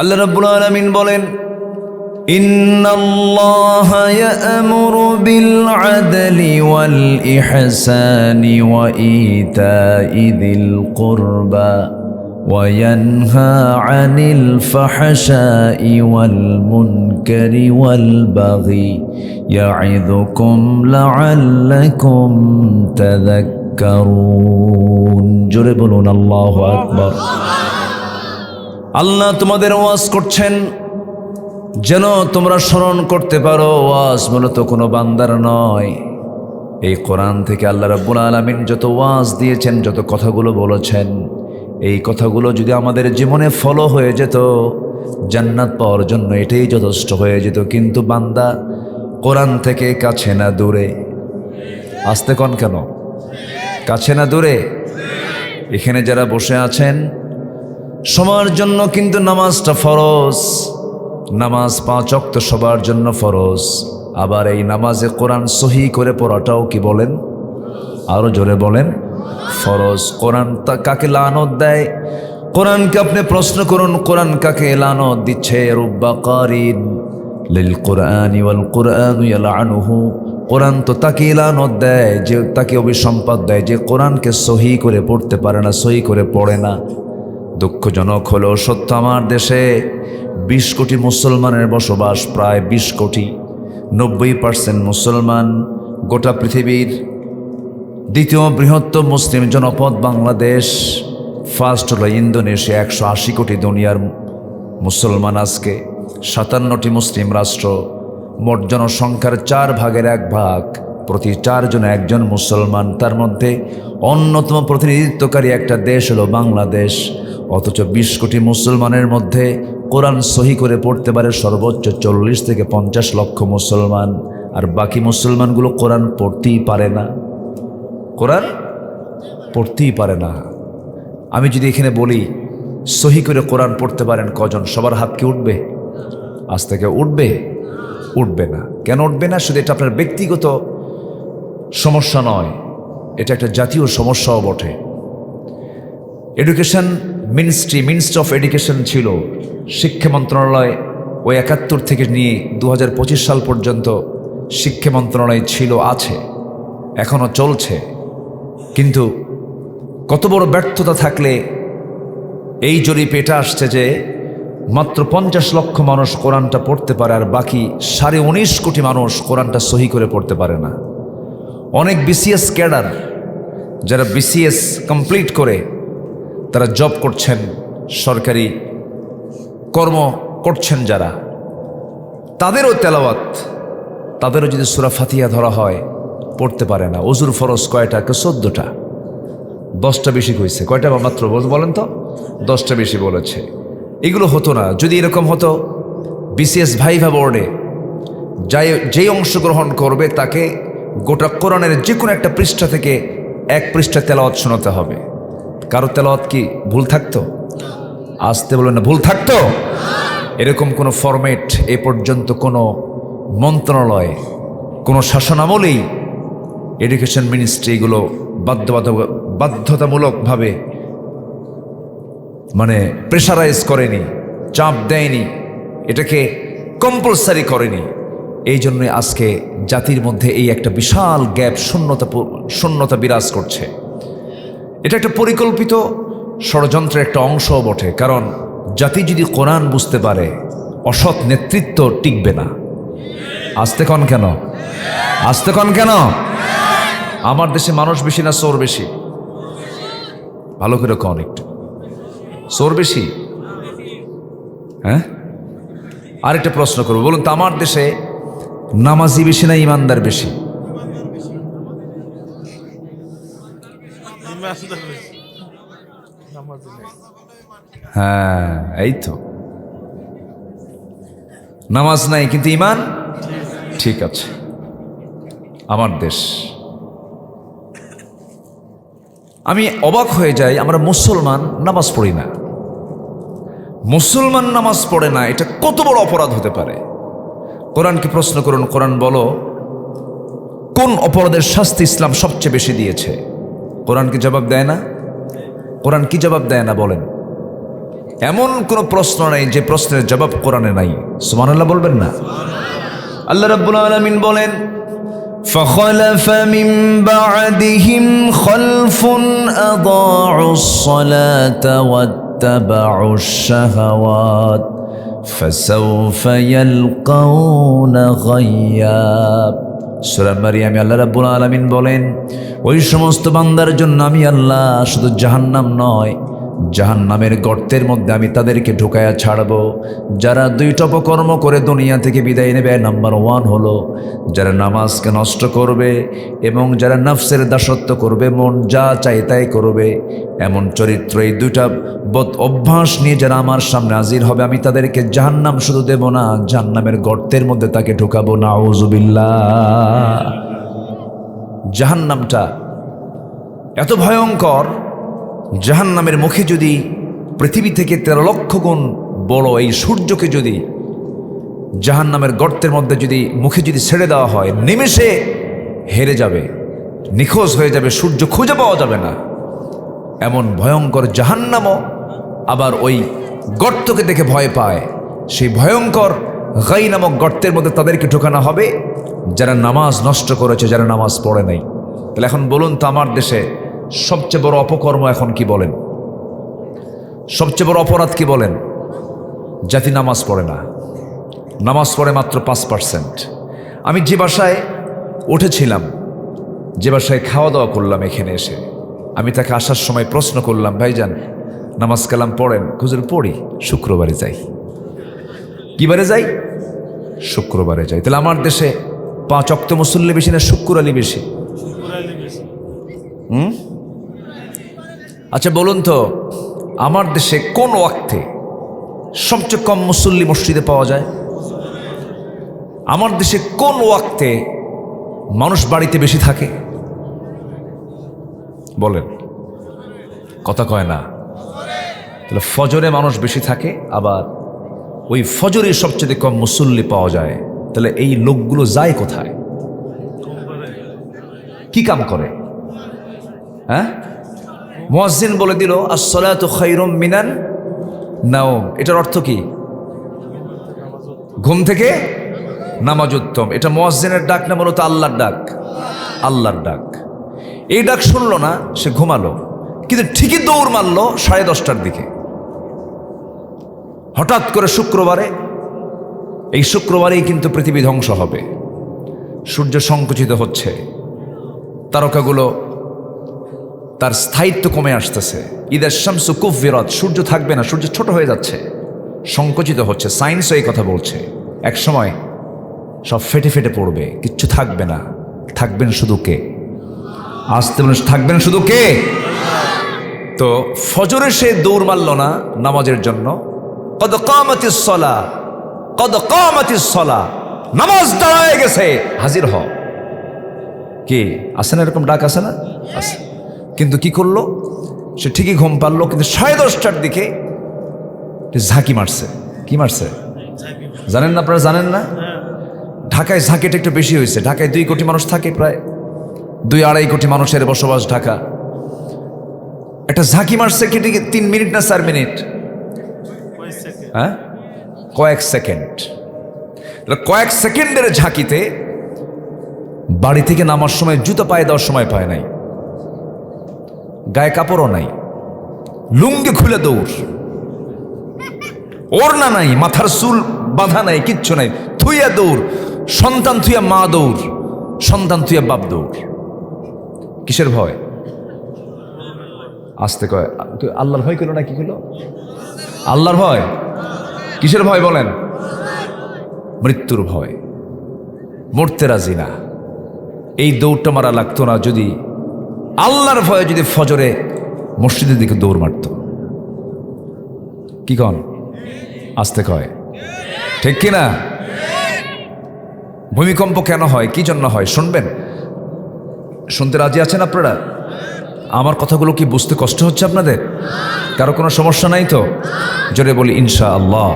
আল্লাহ রাব্বুল আলামিন বলেন, ইন্নাল্লাহা ইয়া'মুরু বিল আদলি ওয়াল ইহসানি ওয়া ইতাই যিল কুরবা ওয়া ইয়ানহা আনিল ফাহশাই ওয়াল মুনকারি ওয়াল বাগি ইয়া'ইযুকুম লা'আল্লাকুম তাযাক্কারুন। জোরে বলুন আল্লাহু আকবার। আল্লাহ তোমাদের ওয়াজ করছেন যেন তোমরা স্মরণ করতে পারো। ওয়াজ মূলত কোনো বান্দার নয়। এই কোরআন থেকে আল্লাহ রাব্বুল আলামিন যত ওয়াজ দিয়েছেন, যত কথাগুলো বলেছেন, এই কথাগুলো যদি আমাদের জীবনে ফলো হয়ে যেত, জান্নাত পাওয়ার জন্য এটাই যথেষ্ট হয়ে যেত। কিন্তু বান্দা কোরআন থেকে কাছে না দূরে। আসতে কন কেন? কাছে না দূরে? এখানে যারা বসে আছেন সবার জন্য কিন্তু নামাজটা ফরজ। নামাজ 5 ওয়াক্ত সবার জন্য ফরজ। আবার এই নামাজে কোরআন সহি করে পড়াটাও কি বলেন? আরো জোরে বলেন, ফরজ। কোরআন কাকে লানত দেয়? কোরআনকে আপনি প্রশ্ন করুন, কোরআন কাকে লানত দিচ্ছে? রুব্বা কারিন লিল কুরআনি ওয়াল কুরআনু ইয়ালআনুহু। কোরআন তো তাকে লানত দেয়, যে তাকে অভিসম্পাদ দেয় যে কোরআনকে সহি করে পড়তে পারে না, সহি করে পড়ে না। দুঃখজনক হলো সত্য, আমার দেশে 20 কোটি মুসলমানের বসবাস, প্রায় 20 কোটি, 90% মুসলমান। গোটা পৃথিবীর দ্বিতীয় বৃহত্তম মুসলিম জনপদ বাংলাদেশ, ফার্স্ট হলো ইন্দোনেশিয়া। 180 কোটি দুনিয়ার মুসলমান আজকে, 57টি মুসলিম রাষ্ট্র। মোট জনসংখ্যার 4 ভাগের 1 ভাগ, প্রতি 4 জনে 1 জন মুসলমান। তার মধ্যে অন্যতম প্রতিনিধিত্বকারী একটা দেশ হলো বাংলাদেশ। অথচ 20 কোটি মুসলমানের মধ্যে কোরআন সহি করে পড়তে পারে সর্বোচ্চ 40 থেকে 50 লক্ষ মুসলমান। আর বাকি মুসলমানগুলো কোরআন পড়তেই পারে না, কোরআন পড়তেই পারে না। আমি যদি এখানে বলি সহি করে কোরআন পড়তে পারেন কজন, সবার হাত কি উঠবে? আজ থেকে উঠবে? উঠবে না। কেন উঠবে না? শুধু এটা আপনার ব্যক্তিগত সমস্যা নয়, এটা একটা জাতীয় সমস্যাও বটে। এডুকেশন মিনিস্ট্রি অফ এডুকেশন ছিল শিক্ষা মন্ত্রণালয়। ওই 71 থেকে নিয়ে 2025 সাল পর্যন্ত শিক্ষা মন্ত্রণালয় ছিল, আছে, এখনো চলছে। কিন্তু কত বড় ব্যর্থতা থাকলে এই জরিপ এটা আসছে যে মাত্র 50 লক্ষ মানুষ কোরআনটা পড়তে পারে, আর বাকি 19.5 কোটি মানুষ কোরআনটা সহি করে পড়তে পারে না। অনেক বিসিএস ক্যাডার, যারা বিসিএস কমপ্লিট করে তারা জব করছেন, সরকারি কর্ম করছেন, যারা, তাদেরও তেলাওয়াত, তাদেরও যদি সূরা ফাতিহা ধরা হয় পড়তে পারে না। ওযুর ফরজ কয়টা? 14টা। 10টা বেশি কইছে। কয়টা মাত্র বলেন তো? 10টা বেশি বলেছে। এগুলো হতো না যদি এরকম হতো। বিসিএস ভাইভা বোর্ডে যেই অংশগ্রহণ করবে তাকে গোটা কোরআনের যে কোনো একটা পৃষ্ঠা থেকে 1 পৃষ্ঠা তেলাওয়াত শোনাতে হবে। কারো তেলাওয়াত কি ভুল থাকতো? আসতে বলেন না, ভুল থাকতো? এরকম কোনো ফরম্যাট এ পর্যন্ত কোনো মন্ত্রণালয়, কোনো শাসনামলেই এডুকেশন মিনিস্ট্রি এগুলো বাধ্যতামূলকভাবে প্রেশারাইজ করেনি, চাপ দেয়নি, এটাকে কম্পালসারি করেনি। এই জন্যই আজকে জাতির মধ্যে এই একটা বিশাল গ্যাপ, শূন্যতা বিরাজ করছে। এটা একটা পরিকল্পিত ষড়যন্ত্রের একটা অংশও বটে। কারণ জাতি যদি কোরআন বুঝতে পারে, অসৎ নেতৃত্ব টিকবে না। আসতে কন কেন? আসতে কন কেন? আমার দেশে মানুষ বেশি না চোর বেশি? ভালো করে কন একটু। চোর বেশি? হ্যাঁ? আরেকটা প্রশ্ন করবো, বলুন তো, আমার দেশে নামাজি বেশি না ইমানদার বেশি? হ্যাঁ, এই তো, নামাজ নাই কিন্তু ইমান ঠিক আছে। আমার দেশ, আমি অবাক হয়ে যাই, আমরা মুসলমান নামাজ পড়ি না। মুসলমান নামাজ পড়ে না, এটা কত বড় অপরাধ হতে পারে? কোরআনকে প্রশ্ন করুন, কোরআন বলো কোন অপরাধের শাস্তি ইসলাম সবচেয়ে বেশি দিয়েছে? কোরআন কি জবাব দেয় না? কোরআন কি জবাব দেয় না বলেন? এমন কোনো প্রশ্ন নাই যে প্রশ্নের জবাব কোরআনে নাই। সুবহানাল্লাহ বলবেন না? আল্লাহ রাব্বুল আলামিন বলেন, فخلف من بعدهم خلف أضاعوا الصلاة واتبعوا الشهوات فسوف يلقون غيا। সূরা মারিয়ামে আল্লাহ রাব্বুল আলামিন বলেন, ওই সমস্ত বান্দার জন্য আমি আল্লাহ শুধু জাহান্নাম নয়, জাহান্নামের গর্তের মধ্যে আমি তাদেরকে ঢুকায়া ছাড়ব, যারা দুইটা অপকর্ম করে দুনিয়া থেকে বিদায় নেবে। নাম্বার 1 হলো যারা নামাজকে নষ্ট করবে এবং যারা নফসের দাসত্ব করবে, মন যা চাই তাই করবে, এমন চরিত্র, এই দুইটা বদ অভ্যাস নিয়ে যারা আমার সামনে হাজির হবে, আমি তাদেরকে জাহান্নাম শুধু দেব না, জাহান্নামের গর্তের মধ্যে তাকে ঢুকাবো। নাউযুবিল্লাহ। জাহান্নামটা এত ভয়ঙ্কর, জাহান্নামের মুখে যদি পৃথিবী থেকে 13 লক্ষ গুণ বড় এই সূর্যকে যদি জাহান্নামের গর্তের মধ্যে যদি মুখে যদি ছেড়ে দেওয়া হয়, নিমেষে হেরে যাবে, নিখোঁজ হয়ে যাবে, সূর্য খুঁজে পাওয়া যাবে না। এমন ভয়ঙ্কর জাহান্নামও আবার ওই গর্তকে দেখে ভয় পায়। সেই ভয়ঙ্কর গাই নামক গর্তের মধ্যে তাদেরকে ঢোকানো হবে যারা নামাজ নষ্ট করেছে, যারা নামাজ পড়ে নাই। তাহলে এখন বলুন তো, আমার দেশে সবচেয়ে বড় অপকর্ম এখন কি বলেন? সবচেয়ে বড় অপরাধ কি বলেন? জাতি নামাজ পড়ে না, নামাজ পড়ে মাত্র 5%। আমি যে বাসায় উঠেছিলাম, যে বাসায় খাওয়া দাওয়া করলাম, এখানে এসে আমি তাকে আসার সময় প্রশ্ন করলাম, ভাইজান নামাজ কালাম পড়েন? হুজুর পড়ি, শুক্রবারে যাই। কি বারে যাই? শুক্রবারে যাই। তাহলে আমার দেশে 5 ওয়াক্ত মুসল্লি বেশি না শুক্র আলী বেশি? আচ্ছা বলুন তো, আমার দেশে কোন ওয়াক্তে সবচেয়ে কম মুসল্লি মসজিদে পাওয়া যায়? আমার দেশে কোন ওয়াক্তে মানুষ বাড়িতে বেশি থাকে? বলেন, কথা কয় না। তাহলে ফজরে মানুষ বেশি থাকে, আবার ওই ফজরে সবচেয়ে কম মুসল্লি পাওয়া যায়। তাহলে এই লোকগুলো যায় কোথায়? কি কাম করে? হ্যাঁ, মুয়াজ্জিন বলে দিল আসসালাতু খায়রুম মিনান নাওম। এটার অর্থ কি? ঘুম থেকে নামাজ উত্তম। এটা মুয়াজ্জিনের ডাক না, মূলত আল্লাহর ডাক। আল্লাহর ডাক। এই ডাক শুনলো না, সে ঘুমালো, কিন্তু ঠিকই দৌড় মারলো 10:30টার দিকে। হঠাৎ করে শুক্রবারে, এই শুক্রবারেই কিন্তু পৃথিবী ধ্বংস হবে, সূর্য সংকুচিত হচ্ছে, তারকাগুলো তার স্থায়িত্ব কমে আসতেছে। ইদা শামসু কুফিরাত, সূর্য থাকবে না, সূর্য ছোট হয়ে যাচ্ছে, সংকুচিত হচ্ছে। সায়েন্সও এই কথা বলছে, এক সময় সব ফেটে ফেটে পড়বে, কিচ্ছু থাকবে না, থাকবেন শুধু কে? আসতে বলেন, থাকবেন শুধু কে? তো ফজরে সে দৌড় মারল না নামাজের জন্য। কদ কামাতিস সালাহ, কদ কামাতিস সালাহ, নামাজ দাঁড়ায় গেছে, হাজির হ। কি আসে না? এরকম ডাক আসে না? আসে। কিন্তু কি করলো সে? ঠিকই ঘুম পারলো, কিন্তু 10:30টার দিকে ঝাঁকি মারছে। কি মারছে জানেন না? আপনারা জানেন না? ঢাকায় ঝাঁকিটা একটু বেশি হয়েছে। ঢাকায় 2 কোটি মানুষ থাকে, প্রায় 2-2.5 কোটি মানুষের বসবাস ঢাকা। একটা ঝাঁকি মারছে কি 3 মিনিট না 4 মিনিট? হ্যাঁ, কয়েক সেকেন্ড। কয়েক সেকেন্ডের ঝাঁকিতে বাড়ি থেকে নামার সময় জুতো পায়ে দেওয়ার সময় পায় নাই, গায়ে কাপড়ও নাই, লুঙ্গি খুলে দৌড়, ওড়না নাই, মাথার চুল বাঁধা নাই, কিচ্ছু নাই, থুইয়া দৌড়। সন্তান থুইয়া মা দৌড়, সন্তান থুইয়া বাপ দৌড়। কিসের ভয়? আসতে কয় আল্লাহর ভয় করলো না? কি করলো? আল্লাহর ভয়। কিসের ভয় বলেন? মৃত্যুর ভয়। মরতে রাজি না। এই দৌড়টা মারা লাগতো না যদি আল্লাহর ভয়ে যদি ফজরে মসজিদের দিকে দৌড় মারত। কি কন? আসতে কয়, ঠিক কিনা? ভূমিকম্প কেন হয়, কি জন্য হয় শুনবেন? শুনতে রাজি আছেন আপনারা? আমার কথাগুলো কি বুঝতে কষ্ট হচ্ছে আপনাদের? কারো কোনো সমস্যা নাই তো? জোরে বলি ইনশাআল্লাহ।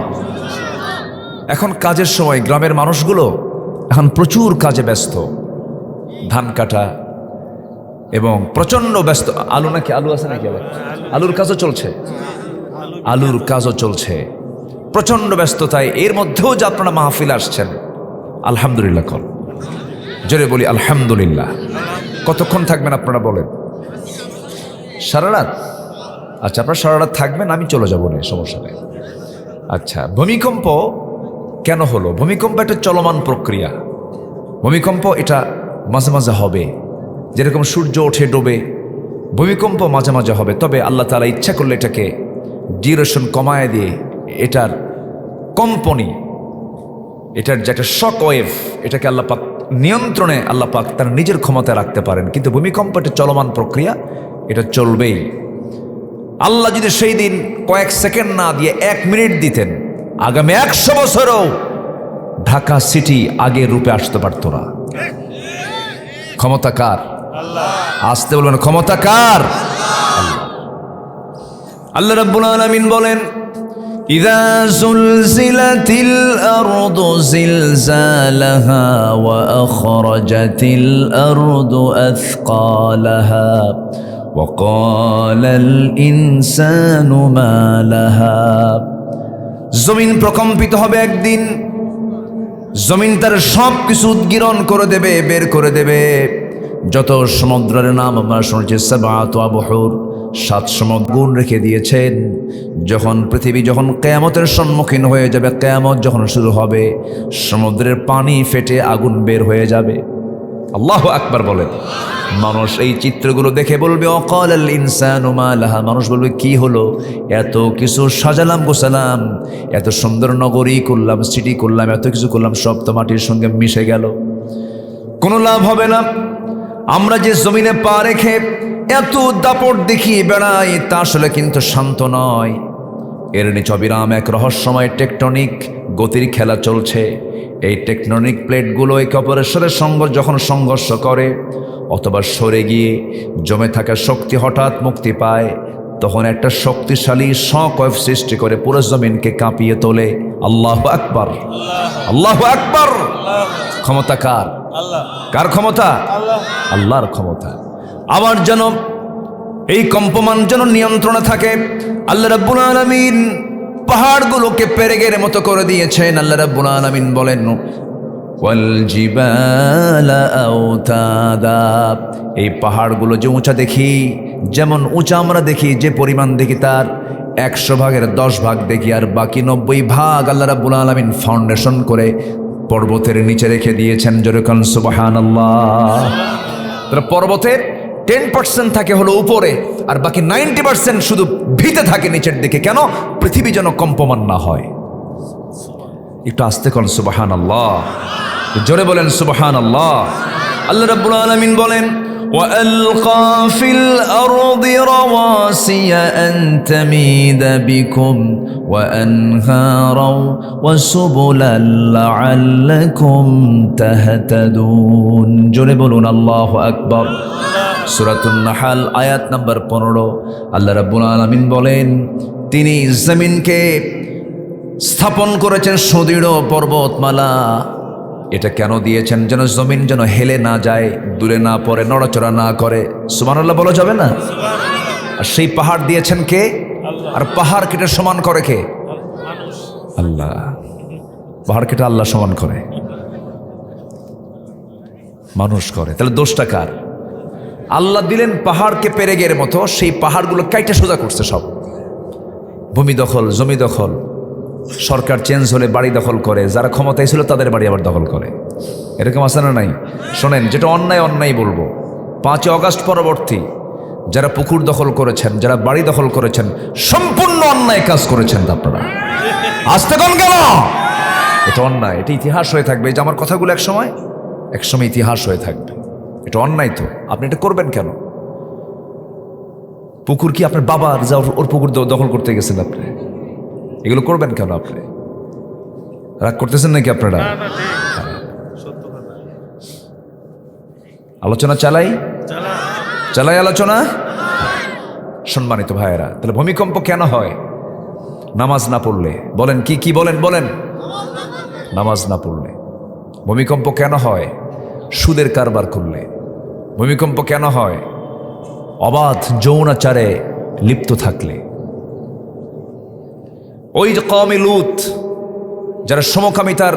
এখন কাজের সময়, গ্রামের মানুষগুলো এখন প্রচুর কাজে ব্যস্ত, ধান কাটা এবং প্রচন্ড ব্যস্ত। আলু নাকি? আলু আছে নাকি? আলুর কাজও চলছে। আলুর কাজও চলছে, প্রচণ্ড ব্যস্ততায়। এর মধ্যেও যে আপনারা মাহফিল আসছেন, আলহামদুলিল্লাহ কর, জোরে বলি আলহামদুলিল্লাহ। কতক্ষণ থাকবেন আপনারা বলেন? সারা রাত? আচ্ছা, আপনারা সারা রাত থাকবেন, আমি চলে যাবো না, সমস্যা নেই। আচ্ছা, ভূমিকম্প কেন হলো? ভূমিকম্প একটা চলমান প্রক্রিয়া। ভূমিকম্প এটা মাঝে মাঝে হবে, যেরকম সূর্য ওঠে ডোবে, ভূমিকম্প মাঝে মাঝে হবে। তবে আল্লাহ তাআলা ইচ্ছা করলে এটাকে ডিউরেশন কমায় দিয়ে এটার কম্পনি, এটার যে একটা শক ওয়েভ, এটাকে আল্লাহ পাক নিয়ন্ত্রণে, আল্লাহ পাক তার নিজের ক্ষমতায় রাখতে পারেন। কিন্তু ভূমিকম্প একটা চলমান প্রক্রিয়া, এটা চলবেই। আল্লাহ যদি সেই দিন কয়েক সেকেন্ড না দিয়ে 1 মিনিট দিতেন, আগামী 100 বছরেও ঢাকা সিটি আগের রূপে আসতে পারত না। ক্ষমতা কার? আসতে বলবেন, ক্ষমতা কার? আল্লাহ রাব্বুল আলামিন বলেন, ইযা যুলজিলাতিল আরদু জিলজালাহা ওয়া আখরাজাতিল আরদু আথকালাহা ওয়া ক্বালাল ইনসানু মা লাহা। জমিন প্রকম্পিত হবে একদিন, জমিন তার সব কিছু উদ্গীরণ করে দেবে, বের করে দেবে। যত সমুদ্রের নাম আমরা শুনেছি, সাবআতু আবহুর, 7 সমুদ্র গুণ রেখে দিয়েছেন। যখন পৃথিবী যখন কিয়ামতের সম্মুখীন হয়ে যাবে, কিয়ামত যখন শুরু হবে, সমুদ্রের পানি ফেটে আগুন বের হয়ে যাবে। আল্লাহু আকবার বলেন। মানুষ এই চিত্রগুলো দেখে বলবে, অকালাল ইনসানু মা লাহা, মানুষ বলবে কি হলো, এত কিছু সাজালাম গোছালাম, এত সুন্দর নগরী করলাম, সিটি করলাম, এত কিছু করলাম, সব তো মাটির সঙ্গে মিশে গেল, কোনো লাভ হবে না। আমরা যে জমিনে পা রেখে এত দাপট দেখিয়ে বেড়াই, তা আসলে কিন্তু শান্ত নয়। এর নিচে অবিরাম এক রহস্যময় টেকটনিক গতির খেলা চলছে। এই টেকটনিক প্লেটগুলো একে অপরের সাথে যখন সংঘর্ষ করে অথবা সরে গিয়ে জমে থাকা শক্তি হঠাৎ মুক্তি পায়, তখন একটা শক্তিশালী শক ওয়েভ সৃষ্টি করে পুরো জমিনকে কাঁপিয়ে তোলে। আল্লাহু আকবার, আল্লাহু আকবার। ক্ষমতা কার? কার ক্ষমতা? আল্লাহর ক্ষমতা। আবার যেন এই কম্পমান যেন নিয়ন্ত্রণে থাকে। আল্লাহ রাব্বুল আলামিন পাহাড়গুলোকে পেরেকের মতো করে দিয়েছেন। আল্লাহ রাব্বুল আলামিন বলেন, ওয়াল জিবালা আওতাদা, এই পাহাড়গুলো যে উঁচা দেখি, যেমন উঁচা আমরা দেখি, যে পরিমাণ দেখি তার 100 ভাগের 10 ভাগ দেখি, আর বাকি 90 ভাগ আল্লাহ রাব্বুল আলামিন ফাউন্ডেশন করে পর্বতের নিচে রেখে দিয়েছেন। যেরকম সুবহানাল্লাহ। তাহলে পর্বতের 10% থাকে হলো উপরে, আর বাকি 90% শুধু ভিতে থাকে নিচের দিকে। কেন? পৃথিবী যেন কম্পমান না হয়। একটু আস্তে করেন সুবহানাল্লাহ, জোরে বলেন সুবহানাল্লাহ। আল্লাহ রাব্বুল আলামিন বলেন, وَأَلْقَى فِي الْأَرْضِ رَوَاسِيَ أَن تَمِيدَ بِكُمْ وَأَنْهَارًا وَسُبُلًا لَعَلَّكُمْ تَهْتَدُونَ। জোরে বলুন আল্লাহু আকবার। সূরাতুন নাহাল আয়াত নাম্বার 15। আল্লাহ রাব্বুল আলামিন বলেন, তিনি জমিনকে স্থাপন করেছেন সুদৃঢ় পর্বতমালা। এটা কেন দিয়েছেন? যেন জমিন যেন হেলে না যায়, দূরে না পড়ে, নড়াচড়া না করে। সুবহানাল্লাহ বলা যাবে না? আর সেই পাহাড় দিয়েছেন কে? আর পাহাড় কেটে সমান করে কে? আল্লাহ। পাহাড় কেটে আল্লাহ সমান করে, মানুষ করে। তাহলে দোষটা কার? আল্লাহ দিলেন পাহাড়কে পেরেকের মতো, সেই পাহাড়গুলো কাইটা সোজা করছে সব। ভূমি দখল, জমি দখল, সরকার চেঞ্জ হলে বাড়ি দখল করে, যারা ক্ষমতায় ছিল তাদের বাড়ি আবার দখল করে। এরকম আছে না নাই? শোনেন, যেটা অন্যায় অন্যায় বলবো। 5 আগস্ট পরবর্তী যারা পুকুর দখল করেছেন, যারা বাড়ি দখল করেছেন, সম্পূর্ণ অন্যায় কাজ করেছেন আপনারা। আসতে কোন গেল? এটা অন্যায়, এটা ইতিহাস হয়ে থাকবে। যে আমার কথাগুলো একসময় ইতিহাস হয়ে থাকবে। এটা অন্যায়। তো আপনি এটা করবেন কেন? পুকুর কি আপনার বাবার, যা ওর পুকুর দখল করতে গেছেন আপনি? এগুলো করবেন কেন আপনি? রাগ করতেছেন নাকি আপনারা? আলোচনা চালাই আলোচনা। সম্মানিত ভাইয়েরা, তাহলে ভূমিকম্প কেন হয়? নামাজ না পড়লে। বলেন কি বলেন? নামাজ না পড়লে। ভূমিকম্প কেন হয়? সুদের কারবার করলে। ভূমিকম্প কেন হয়? অবাধ যৌনাচারে লিপ্ত থাকলে। ওই যে কওমে লূত, যারা সমকামিতার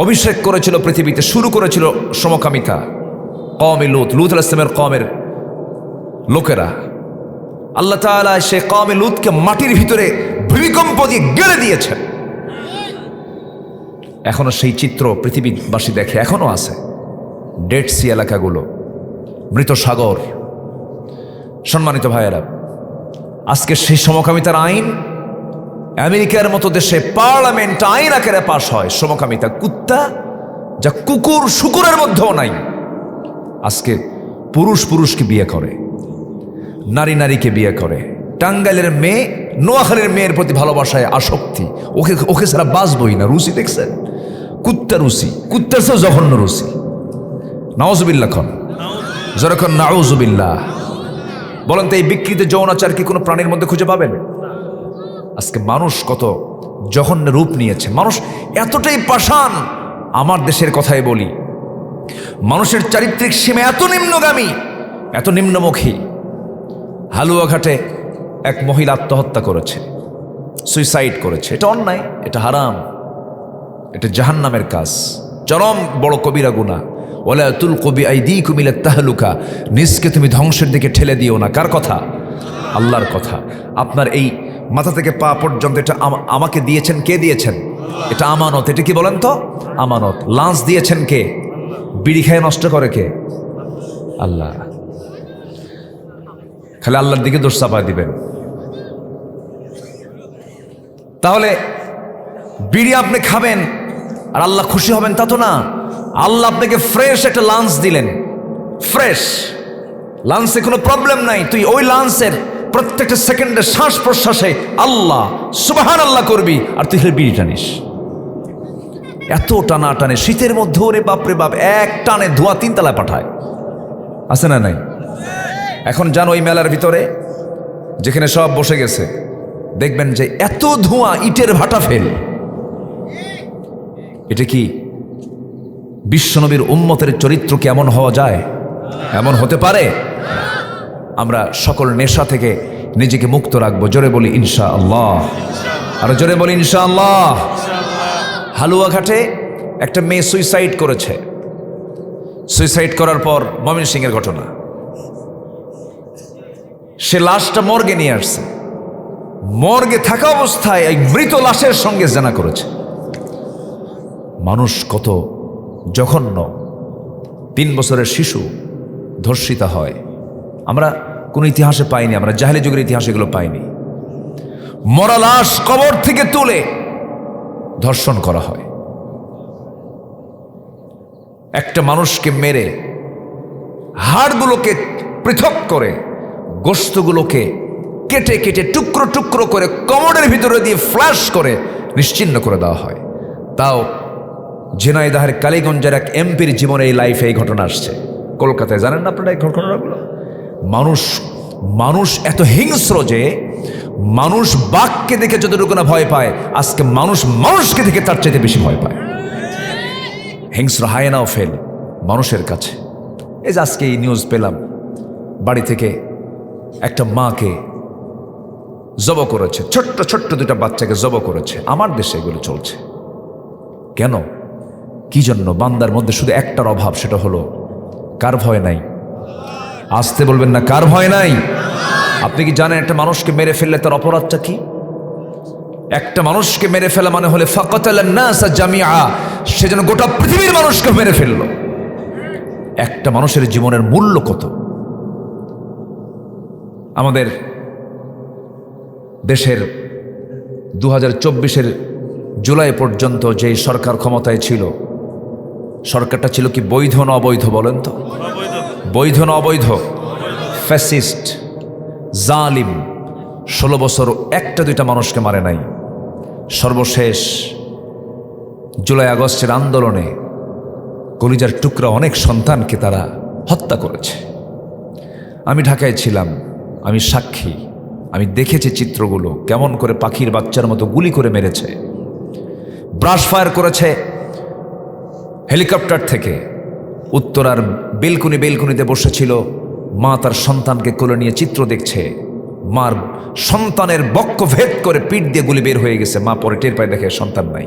অভিষেক করেছিল পৃথিবীতে, শুরু করেছিল সমকামিতা, কওমে লূত, লূত আলাইহিস সালামের কওমের লোকেরা, আল্লাহ তাআলা সে কওমে লূতকে মাটির ভিতরে ভূমিকম্প দিয়ে গেড়ে দিয়েছেন। এখনো সেই চিত্র পৃথিবীবাসী দেখে, এখনো আছে ডেড সি এলাকাগুলো, মৃত সাগর। সম্মানিত ভাইয়েরা, আজকে সেই সমকামিতার আইন আমেরিকার মতো দেশে পার্লামেন্ট আইন আকারে পাশ হয়। সমকামিতা, কুত্তা যা কুকুর শুকুরের মধ্যেও নাই, আজকে পুরুষ পুরুষকে বিয়ে করে, নারী নারীকে বিয়ে করে। টাঙ্গাইলের মেয়ে নোয়াখালীর মেয়ের প্রতি ভালোবাসায় আসক্তি, ওকে ওকে ছাড়া বাঁচবই না। রুচি দেখছেন? কুত্তা রুচি, কুত্তার চেয়েও জঘন্য রুচি। নাউজুবিল্লাহ খন, যখন নাউজুবিল্লাহ বলেন তো, এই বিকৃত যৌনাচার কি কোনো প্রাণীর মধ্যে খুঁজে পাবেন? আজকে মানুষ কত জঘন্য রূপ নিয়েছে, মানুষ এতটাই পাষাণ। আমার দেশের কথাই বলি, মানুষের চারিত্রিক সীমা এত নিম্নগামী, এত নিম্নমুখী। হালুয়াঘাটে এক মহিলা আত্মহত্যা করেছে, সুইসাইড করেছে। এটা অন্যায়, এটা হারাম, এটা জাহান্নামের কাজ, চরম বড় কবিরা গুনাহ। ওয়ালা তুলকু বিআইদিকুম ইলা তাহলুকা, নিজকে তুমি ধ্বংসের দিকে ঠেলে দিও না। কার কথা? আল্লাহর কথা। আপনার এই মাথা থেকে পা পর্যন্ত এটা আমাকে দিয়েছেন। কে দিয়েছেন? এটা আমানত। এটা কি বলেন তো? আমানত। লাঞ্চ দিয়েছেন কে? বিড়ি খেয়ে নষ্ট করে কে? আল্লাহ। খালি আল্লাহর দিকে দোষ চাপায় দিবেন। তাহলে বিড়ি আপনি খাবেন আর আল্লাহ খুশি হবেন তা তো না। আল্লাহ আপনাকে ফ্রেশ একটা লাঞ্চ দিলেন, ফ্রেশ লাঞ্চে কোনো প্রবলেম নাই। তুই ওই লাঞ্চের প্রত্যেকটা সেকেন্ডে শ্বাস প্রশ্বাসে আল্লাহ সুবহানাল্লাহ করবি, আর তুই খেলে বিড়ি টানিস। এত টানা টানে শীতের মধ্যে, ওরে বাপরে বাপ, এক টানে ধোঁয়া 3 তলায় পাঠায়। আছে না নাই? এখন যান ওই মেলার ভিতরে, যেখানে সব বসে গেছে, দেখবেন যে এত ধোঁয়া, ইটের ভাটা ফেল। এটা কি বিশ্বনবীর উম্মতের চরিত্র কি এমন হওয়া যায়? এমন হতে পারে? আমরা সকল নেশা থেকে নিজেকে মুক্ত রাখবো। জোরে বলি ইনশাআল্লাহ, আর জোরে বলি ইনশাআল্লাহ। হালুয়াঘাটে একটা মেয়ে সুইসাইড করেছে। সুইসাইড করার পর ময়মনসিংহের ঘটনা, সে লাশটা মর্গে নিয়ে আসছে। মর্গে থাকা অবস্থায় এই মৃত লাশের সঙ্গে জেনা করেছে। মানুষ কত জঘন্য। 3 বছরের শিশু ধর্ষিতা হয়। আমরা কোনো ইতিহাসে পাইনি, আমরা জাহেলি যুগের ইতিহাসে এগুলো পাইনি। মরা লাশ কবর থেকে তুলে ধর্ষণ করা হয়। একটা মানুষকে মেরে হাড়গুলোকে পৃথক করে, গোশতগুলোকে কেটে কেটে টুকরো টুকরো করে কমোডের ভিতরে দিয়ে ফ্ল্যাশ করে নিশ্চিহ্ন করে দেওয়া হয়। তাও ঝিনাইদহের কালীগঞ্জের এক এমপির জীবনে এই লাইফে এই ঘটনা আসছে। কলকাতায় জানেন না আপনারা এই ঘটনাগুলো? মানুষ এত হিংস্র যে মানুষ বাঘকে দেখে যতটুকু না ভয় পায়, আজকে মানুষ মানুষকে দেখে তার চাইতে বেশি ভয় পায়। হিংস্র হায়নাও ফেল মানুষের কাছে। এই যে আজকে এই নিউজ পেলাম, বাড়ি থেকে একটা মাকে জব করেছে, ছোট্ট ছোট্ট 2টা বাচ্চাকে জব করেছে। আমার দেশে এগুলো চলছে কেন? কি জন্য? বান্দার মধ্যে শুধু একটার অভাব, সেটা হলো কার ভয় নাই? আসতে বলবেন না, কার ভয় নাই? আপনি কি জানেন একটা মানুষকে মেরে ফেললে তার অপরাধটা কি? একটা মানুষকে মেরে ফেলা মানে হলে ফাকাতালান নাসা জামিআ, সে যেন গোটা পৃথিবীর মানুষকে মেরে ফেলল। একটা মানুষের জীবনের মূল্য কত? আমাদের দেশের 2024-এর জুলাই পর্যন্ত যেই সরকার ক্ষমতায় ছিল, সরকারটা ছিল কি বৈধ না অবৈধ বলেন তো? বৈধ না অবৈধ? ফ্যাসিস্ট, জালিম। 16 বছর 1-2টা মানুষকে মারে নাই। সর্বশেষ জুলাই আগস্টের আন্দোলনে কলিজার টুকরা অনেক সন্তানকে তারা হত্যা করেছে। আমি ঢাকায় ছিলাম, আমি সাক্ষী, আমি দেখেছি চিত্রগুলো, কেমন করে পাখির বাচ্চার মতো গুলি করে মেরেছে, ব্রাশ ফায়ার করেছে হেলিকপ্টার থেকে। উত্তরার বেলকুনিতে বসেছিল মা, তার সন্তানকে কোলে নিয়ে চিত্র দেখছে। মার সন্তানের বক্ষ ভেদ করে পিঠ দিয়ে গুলি বের হয়ে গেছে, মা পরে টের পায় দেখে সন্তান নাই।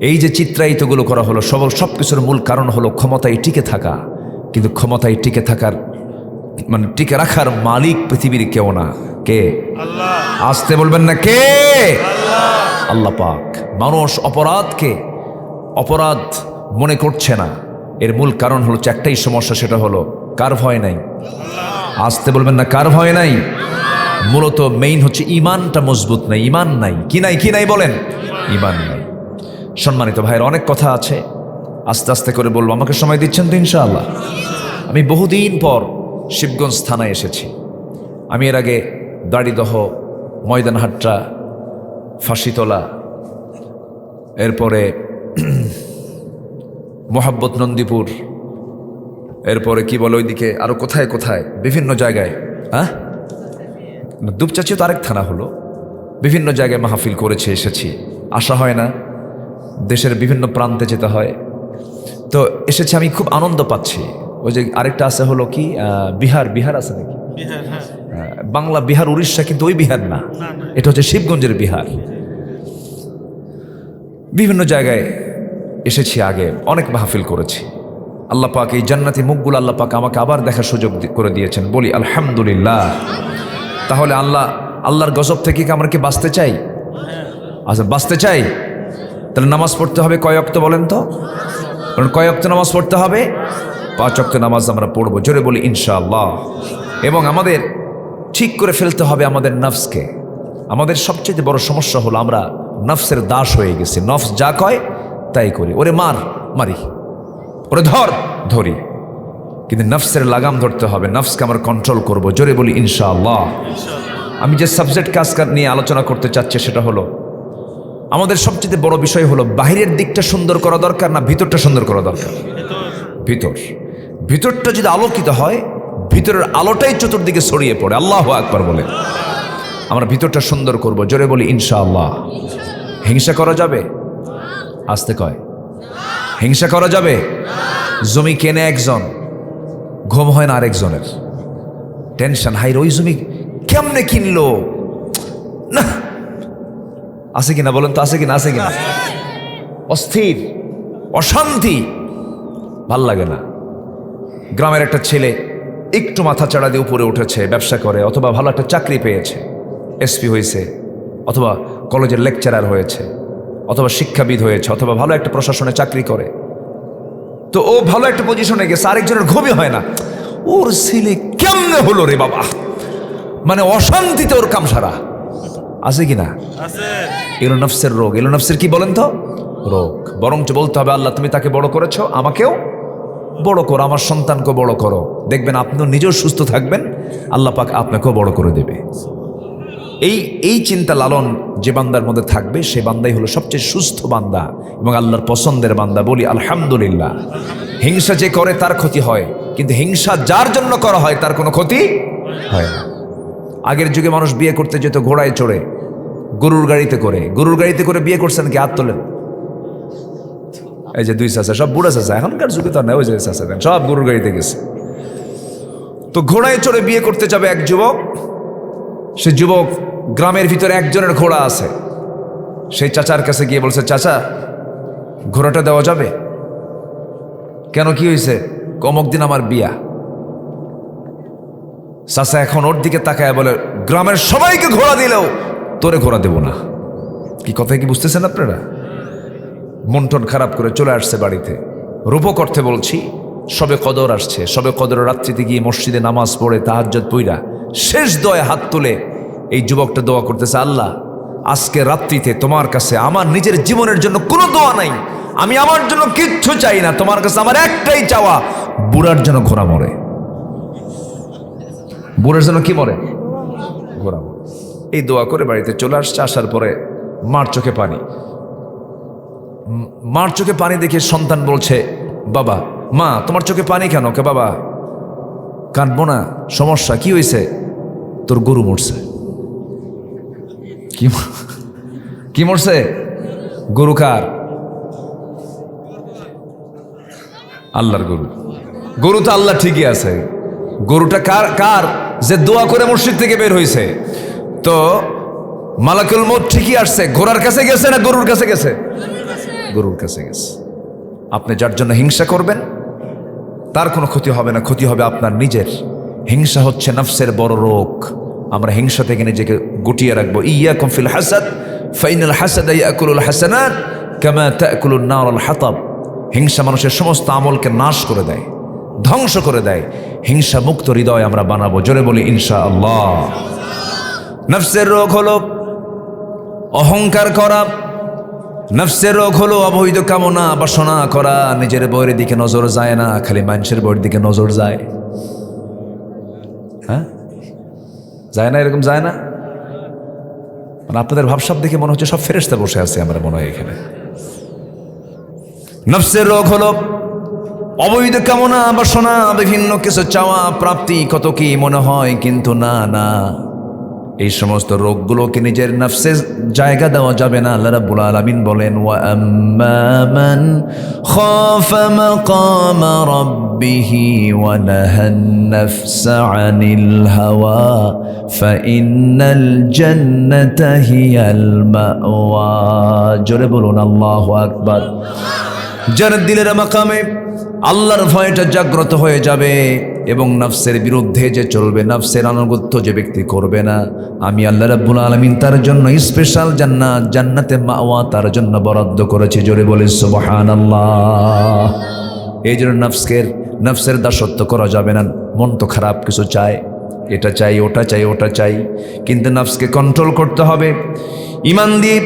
এই যে চিত্রায়িতগুলো করা হলো, সব কিছুর মূল কারণ হলো ক্ষমতায় টিকে থাকা। কিন্তু ক্ষমতায় টিকে থাকার মানে টিকে রাখার মালিক পৃথিবীর কেউ না। কে? আল্লাহ। আসতে বলবেন না কে? আল্লাহ পাক। মানুষ অপরাধ মনে করছে না, এর মূল কারণ হলো একটাই সমস্যা, সেটা হলো কার ভয় নাই? আসতে বলবেন না কার ভয় নাই? মূলত মেইন হচ্ছে ইমানটা মজবুত নাই, ইমান নাই। কি নাই বলেন? ইমান নাই। সম্মানিত ভাইয়ের, অনেক কথা আছে, আস্তে আস্তে করে বলবো। আমাকে সময় দিচ্ছেন তো ইনশাআল্লাহ? আমি বহুদিন পর শিবগঞ্জ থানায় এসেছি। আমি এর আগে দাড়িদহ, ময়দানহাট্টা, ফাঁসিতলা, এরপরে মোহাব্বত নন্দীপুর, এরপরে কি বলে ওইদিকে আরো কোথায় বিভিন্ন জায়গায়, দুপচাচিও তো আরেক থানা হলো, বিভিন্ন জায়গায় মাহফিল করেছে, এসেছি। আসা হয় না, দেশের বিভিন্ন প্রান্তে যেতে হয়। তো এসেছি, আমি খুব আনন্দ পাচ্ছি। ওই যে আরেকটা আছে হলো কি বিহার আছে নাকি? বাংলা বিহার, উড়িষ্যা, কিন্তু ওই বিহার না, এটা হচ্ছে শিবগঞ্জের বিহার। বিভিন্ন জায়গায় এসেছি, আগে অনেক মাহফিল করেছি। আল্লাহ পাক এই জান্নাতি মুখগুলো আল্লাহ পাক আমাকে আবার দেখার সুযোগ করে দিয়েছেন, বলি আলহামদুলিল্লাহ। তাহলে আল্লাহর গজব থেকে কি আমরা কি বাঁচতে চাই? আচ্ছা, বাঁচতে চাই, তাহলে নামাজ পড়তে হবে কয় ওয়াক্ত বলেন তো? কয় ওয়াক্ত নামাজ পড়তে হবে? 5 ওয়াক্ত নামাজ আমরা পড়বো, জোরে বলি ইনশাআল্লাহ। এবং আমাদের ঠিক করে ফেলতে হবে আমাদের নফসকে। আমাদের সবচেয়ে বড় সমস্যা হলো আমরা নফসের দাস হয়ে গেছি। নফস যা কয় তাই করি। ওরে মারি, ওরে ধরি, কিন্তু নফসের লাগাম ধরতে হবে, নফসকে আমরা কন্ট্রোল করব, জোরে বলি ইনশাআল্লাহ। আমি যে সাবজেক্ট কাজ নিয়ে আলোচনা করতে চাচ্ছি সেটা হলো, আমাদের সবচেয়ে বড় বিষয় হলো বাহিরের দিকটা সুন্দর করা দরকার না ভিতরটা সুন্দর করা দরকার? ভিতরটা যদি আলোকিত হয়, ভিতরের আলোটাই চতুর্দিকে ছড়িয়ে পড়ে। আল্লাহু আকবার বলে আমরা ভিতরটা সুন্দর করব, জোরে বলি ইনশাআল্লাহ। হিংসা করা যাবে? আসতে কয়, হিংসা করা যাবে? জমি কেনে একজন, ঘুম হয় না আরেকজনের, টেনশন, হাই ওই জমি কেমনে কিনলো না, আছে কিনা বলেন তো? আছে কিনা? অস্থির, অশান্তি, ভাল লাগে না। গ্রামের একটা ছেলে একটু মাথা চাড়া দিয়ে উপরে উঠেছে, ব্যবসা করে, অথবা ভালো একটা চাকরি পেয়েছে, এসপি হয়েছে, অথবা কলেজের লেকচারার হয়েছে, অথবা শিক্ষাবিদ হয়েছে, অথবা ভালো একটা প্রশাসনে চাকরি করে। তো ও ভালো একটা পজিশনে গেছে, আরেকজনের ঘুমই হয় না, ওর ছেলে কেমনে হলো রে বাবা, মানে অশান্তিতে ওর কাম সারা। আছে কিনা? এলো নফসের রোগ। এলো নফসের কি বলেন তো? রোগ। বরঞ্চ বলতে হবে, আল্লাহ তুমি তাকে বড় করেছো, আমাকেও বড় করো, আমার সন্তানকে বড় করো। দেখবেন আপনিও নিজেও সুস্থ থাকবেন, আল্লাহ পাক আপনাকেও বড় করে দেবে। এই চিন্তা লালন যে বান্দার মধ্যে থাকবে, সে বান্দাই হলো সবচেয়ে সুস্থ বান্দা এবং আল্লাহর পছন্দের বান্দা। বলি আলহামদুলিল্লাহ। হিংসা যে করে তার ক্ষতি হয়, কিন্তু হিংসা যার জন্য করা হয় তার কোনো ক্ষতি হয় না। আগের যুগে মানুষ বিয়ে করতে যেত ঘোড়ায় চড়ে, গরুর গাড়িতে করে বিয়ে করছেন কি? হাত তোলেন। এই যে 2 চাচা, সব বুড়া চাচা, এখনকার যুগে তো নেই, ওই যে চাচা সব গরুর গাড়িতে গেছে। তো ঘোড়ায় চড়ে বিয়ে করতে যাবে এক যুবক। সে যুবক গ্রামের ভিতরে একজনের ঘোড়া আছে, সেই চাচার কাছে গিয়ে বলছে, চাচা ঘোড়াটা দেওয়া যাবে? কেন, কি হয়েছে? অমুক দিন আমার বিয়া। চাচা এখন ওর দিকে তাকায় বলে, গ্রামের সবাইকে ঘোড়া দিলেও তোরে ঘোড়া দেব না। কি কথা কি বুঝতেছেন আপনারা? মন টন খারাপ করে চলে আসছে বাড়িতে। রূপক অর্থে বলছি, সবে কদর আসছে, সবে কদর রাত্রিতে গিয়ে মসজিদে নামাজ পড়ে তাহাজ্জুদ পইরা শেষ দোয়া হাত তুলে এই যুবকটা দোয়া করতেছে, আল্লাহ আজকে রাত্রিতে তোমার কাছে আমার নিজের জীবনের জন্য কোনো দোয়া নাই, আমি আমার জন্য কিচ্ছু চাই না, তোমার কাছে আমার একটাই চাওয়া, বুড়ার জন্য ঘোড়া মরে। বুড়ার জন্য কি মরে? ঘোড়া মরে। এই দোয়া করে বাড়িতে চলে আসছে। আসার পরে মার চোখে পানি দেখে সন্তান বলছে, বাবা, মা তোমার চোখে পানি কেন? কে বাবা, কাঁদবো না, সমস্যা কি হয়েছে? তোর গরু মরছে। কি মরছে? গরু কার? আল্লাহর গরু। গরু তো আল্লাহ ঠিকই আছে, গরুটা কার? যে দোয়া করে মসজিদ থেকে বের হয়েছে, তো মালাকুল মউত ঠিকই আসছে, ঘোড়ার কাছে গেছে না গরুর কাছে গেছে? গরুর কাছে গেছে। আপনি যার জন্য হিংসা করবেন তার কোনো ক্ষতি হবে না, ক্ষতি হবে আপনার নিজের। হিংসা হচ্ছে নফসের বড় রোগ। আমরা হিংসা থেকে নিজেকে গুটিয়ে রাখবো। ইয়াকুম ফিল হাসাদ ফাইনাল হাসাদা ইয়াকুলুল হাসানাত কামা তাকুলুন নারুল হাতাব। হিংসা মানুষের সমস্ত আমলকে নাশ করে দেয়, ধ্বংস করে দেয়। হিংসা মুক্ত হৃদয় আমরা বানাবো, জোরে বলি ইনশাআল্লাহ। নফসের রোগ হলো অহংকার করা, নফসের রোগ হলো অবৈধ কামনা বাসনা করা। নিজের বইয়ের দিকে নজর যায় না, খালি মানুষের বইয়ের দিকে নজর যায়। হ্যাঁ, যায় না? এরকম যায় না? মানে আপনাদের ভাবসাব দেখে মনে হচ্ছে সব ফেরেশতা বসে আছে, আমরা মনে হয় এখানে। নফসের রোগ হলো অবৈধ কামনা বাসনা, বিভিন্ন কিছু চাওয়া প্রাপ্তি, কত কি মনে হয়, কিন্তু না না, এই সমস্ত রোগগুলোকে নিজের নফসে জায়গা দেওয়া যাবে না। আল্লাহ রাব্বুল আলামিন বলেন, ওয়া আম্মা মান খাফা মাকামা রাব্বিহি ওয়া নাহান নাফসা আনিল হাওয়া ফাইন্নাল জান্নাতা হিয়াল মাওয়া। জোরে বলুন আল্লাহু আকবার। যার দিলের মাকামে আল্লাহর ভয়টা জাগ্রত হয়ে যাবে এবং নফসের বিরুদ্ধে যে চলবে, নফসের আনুগত্য যে ব্যক্তি করবে না, আমি আল্লাহ রাব্বুল আলামিন তার জন্য স্পেশাল জান্নাত, জান্নাতে মাওয়া তার জন্য বরাদ্দ করেছি। জোরে বলে সুবহানাল্লাহ। এই জন্য নফসের দাসত্ব করা যাবে না। মন তো খারাপ কিছু চায়, এটা চাই ওটা চাই ওটা চাই, কিন্তু নফসকে কন্ট্রোল করতে হবে। ঈমান দিয়ে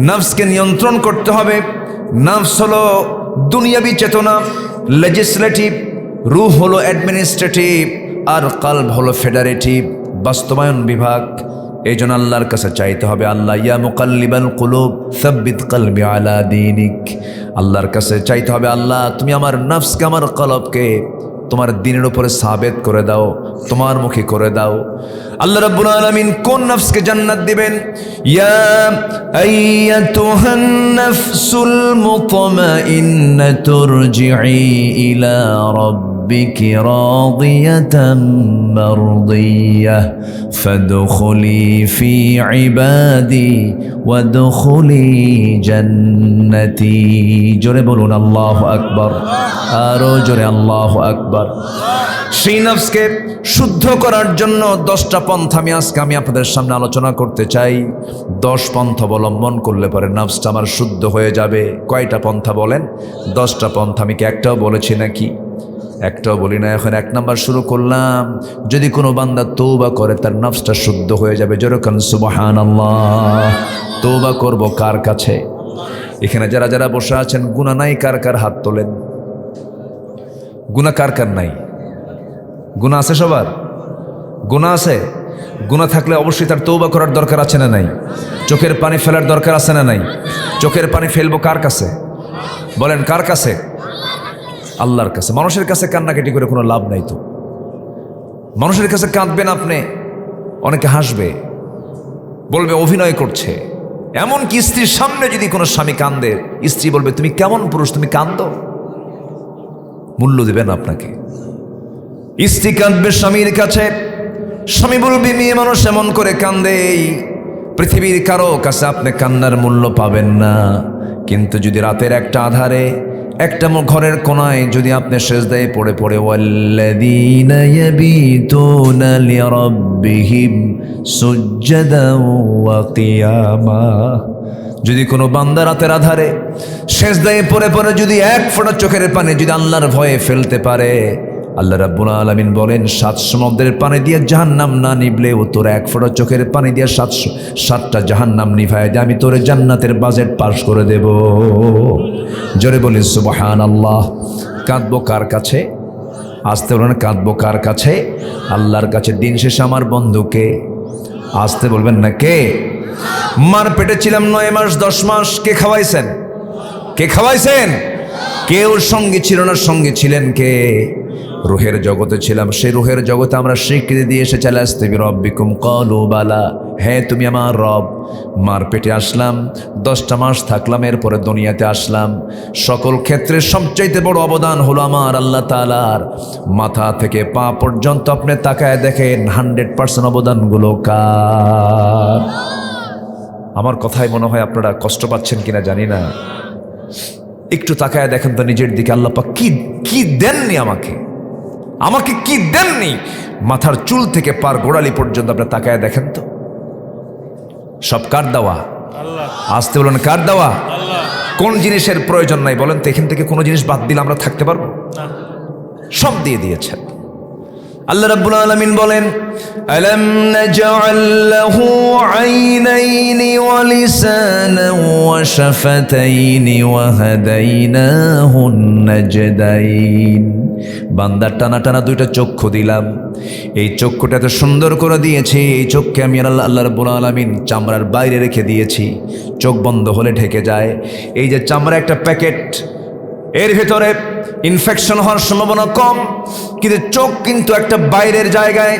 নফসকে নিয়ন্ত্রণ করতে হবে। নফস হলো দুনিয়াবি চেতনা, লেজিসলেটিভ, রূহ হলো অ্যাডমিনিস্ট্রেটিভ, আর কলব হলো ফেডারেটিভ, বাস্তবায়ন বিভাগ। এই জন্য আল্লাহর কাছে চাইতে হবে, আল্লাহ ইয়া মুকাল্লিবাল কুলুব সাব্বিত কলবি আলা দীনিক। আল্লাহর কাছে চাইতে হবে, আল্লাহ তুমি আমার নফসকে, আমার কলবকে তোমার দ্বীনের উপরে সাবেত করে দাও, তোমার মুখী করে দাও। আল্লাহ রাব্বুল আলামিন কোন নফসকে জান্নাত দিবেন? ইয়া আইয়াতুহান নাফসুল মুতমাইন্নাতু ইরজিই ইলা রাব্বিকি রাদিয়াতাম মারদিয়াহ ফাদখুলি ফি ইবাদি ওয়াদখুলি জান্নাতি। জোরে বলুন আল্লাহু আকবার, আরো জোরে আল্লাহু আকবার। সেই নফসকে শুদ্ধ করার জন্য 10টা পন্থা আমি আপনাদের সামনে আলোচনা করতে চাই। 10 পন্থা অবলম্বন করলে পরে নফসটা আমার শুদ্ধ হয়ে যাবে। কয়টা পন্থা বলেন? 10টা পন্থা। আমি কি একটাও বলেছি নাকি? একটাও বলি না। এখন 1 নাম্বার শুরু করলাম। যদি কোনো বান্দা তওবা করে তার নফসটা শুদ্ধ হয়ে যাবে। যেরকম সুবহানাল্লাহ। তওবা করব কার কাছে? এখানে যারা যারা বসে আছেন গুনাহ নাই কার কার হাত তোলেন? গুনাহ কার কার নাই? গুনাহ আছে সবার? গুনাহ আছে? গুনাহ থাকলে অবশ্যই তার তওবা করার দরকার আছে না নাই? চোখের পানি ফেলার দরকার আছে না নাই? চোখের পানি ফেলবো কার কাছে বলেন? কার কাছে? আল্লাহর কাছে। মানুষের কাছে কান্নাকাটি করে কোনো লাভ নাই। তো মানুষের কাছে কাঁদবেন আপনি, অনেকে হাসবে, বলবে অভিনয় করছে। এমনকি স্ত্রীর সামনে যদি কোনো স্বামী কান্দে, স্ত্রী বলবে তুমি কেমন পুরুষ, তুমি কান্দো? মূল্য দিবেন আপনাকে। স্ত্রী কাঁদবে স্বামীর কাছে, স্বামী বলবে মেয়ে মানুষ এমন করে কান্দে, পৃথিবীর কারো কাছে আপনি কান্নার মূল্য পাবেন না। কিন্তু যদি রাতের একটা আধারে একটা ঘরের কোনায় যদি আপনি সেজদায় পড়ে পড়ে ওয়াল্লাযীনা ইয়াবিতুনা লিরাব্বিহিম সুজদান ওয়া কিয়ামা, যদি কোনো বান্দা রাতের আধারে সেজদায় পড়ে পড়ে যদি 1 ফোঁটা চোখের পানি যদি আল্লাহর ভয়ে ফেলতে পারে, আল্লাহ রাব্বুল আলামিন বলেন 7 সমুদ্রের পানি দিয়ে জাহান্নাম না নিভলেও তোর 1 ফোঁটা চোখের পানি দিয়ে 7টা জাহান্নাম নিভায় দিয়ে আমি তোর জান্নাতের বাজেট পাস করে দেব। জোরে বলি সুবহানাল্লাহ। কাঁদবো কার কাছে? আসতে বলেন কাঁদবো কার কাছে? আল্লাহর কাছে। দিন শেষে আমার বন্ধুকে আসতে বলবেন না। কে? মার পেটে ছিলাম 9 মাস 10 মাস, কে খাওয়াইছেন? কে খাওয়াইছেন? কেউ সঙ্গী ছিল না, সঙ্গী ছিলেন কে? রুহের জগতে ছিলাম, সেই রুহের জগতে আমরা স্বীকৃতি দিয়ে এসে চলে আসতে রব্বিকুম ক্বালু বালা, হ্যাঁ তুমি আমার রব। মার পেটে আসলাম, 10টা মাস থাকলাম, এরপরে দুনিয়াতে আসলাম। সকল ক্ষেত্রে সবচাইতে বড় অবদান হলো আমার আল্লাহ তাআলার। মাথা থেকে পা পর্যন্ত আপনি তাকায় দেখেন 100% অবদানগুলো কার? আমার কথাই মনে হয় আপনারা কষ্ট পাচ্ছেন কিনা জানি না। একটু তাকায় দেখেন তো নিজের দিকে, আল্লাহ পাক কি দেননি আমাকে, আমাকে কি দেননি। মাথার চুল থেকে পার গোড়ালি পর্যন্ত আপনি তাকায় দেখেন তো, সব কার দেওয়া? আসতে বলেন কার দেওয়া? কোন জিনিসের প্রয়োজন নাই বলেন তো? এখান থেকে কোনো জিনিস বাদ দিলে আমরা থাকতে পারবো? সব দিয়ে দিয়েছেন। আল্লাহ রাব্বুল আলামিন বলেন, আলাম নাজআল লাহু আইনাইনি ওয়া লিসানান ওয়া শাফাতাইনি ওয়া হাদাইনাহুন নাজদাইন। বান্দার টানা টানা 2টা চক্ষু দিলাম, এই চক্ষুটা এত সুন্দর করে দিয়েছি। এই চোখকে আমি আল্লাহ রাব্বুল আলামিন চামড়ার বাইরে রেখে দিয়েছি, চোখ বন্ধ হলে ঢেকে যায়। এই যে চামড়া একটা প্যাকেট, এর ভিতরে ইনফেকশন হওয়ার সম্ভাবনা কম, কিন্তু চোখ কিন্তু একটা বাইরের জায়গায়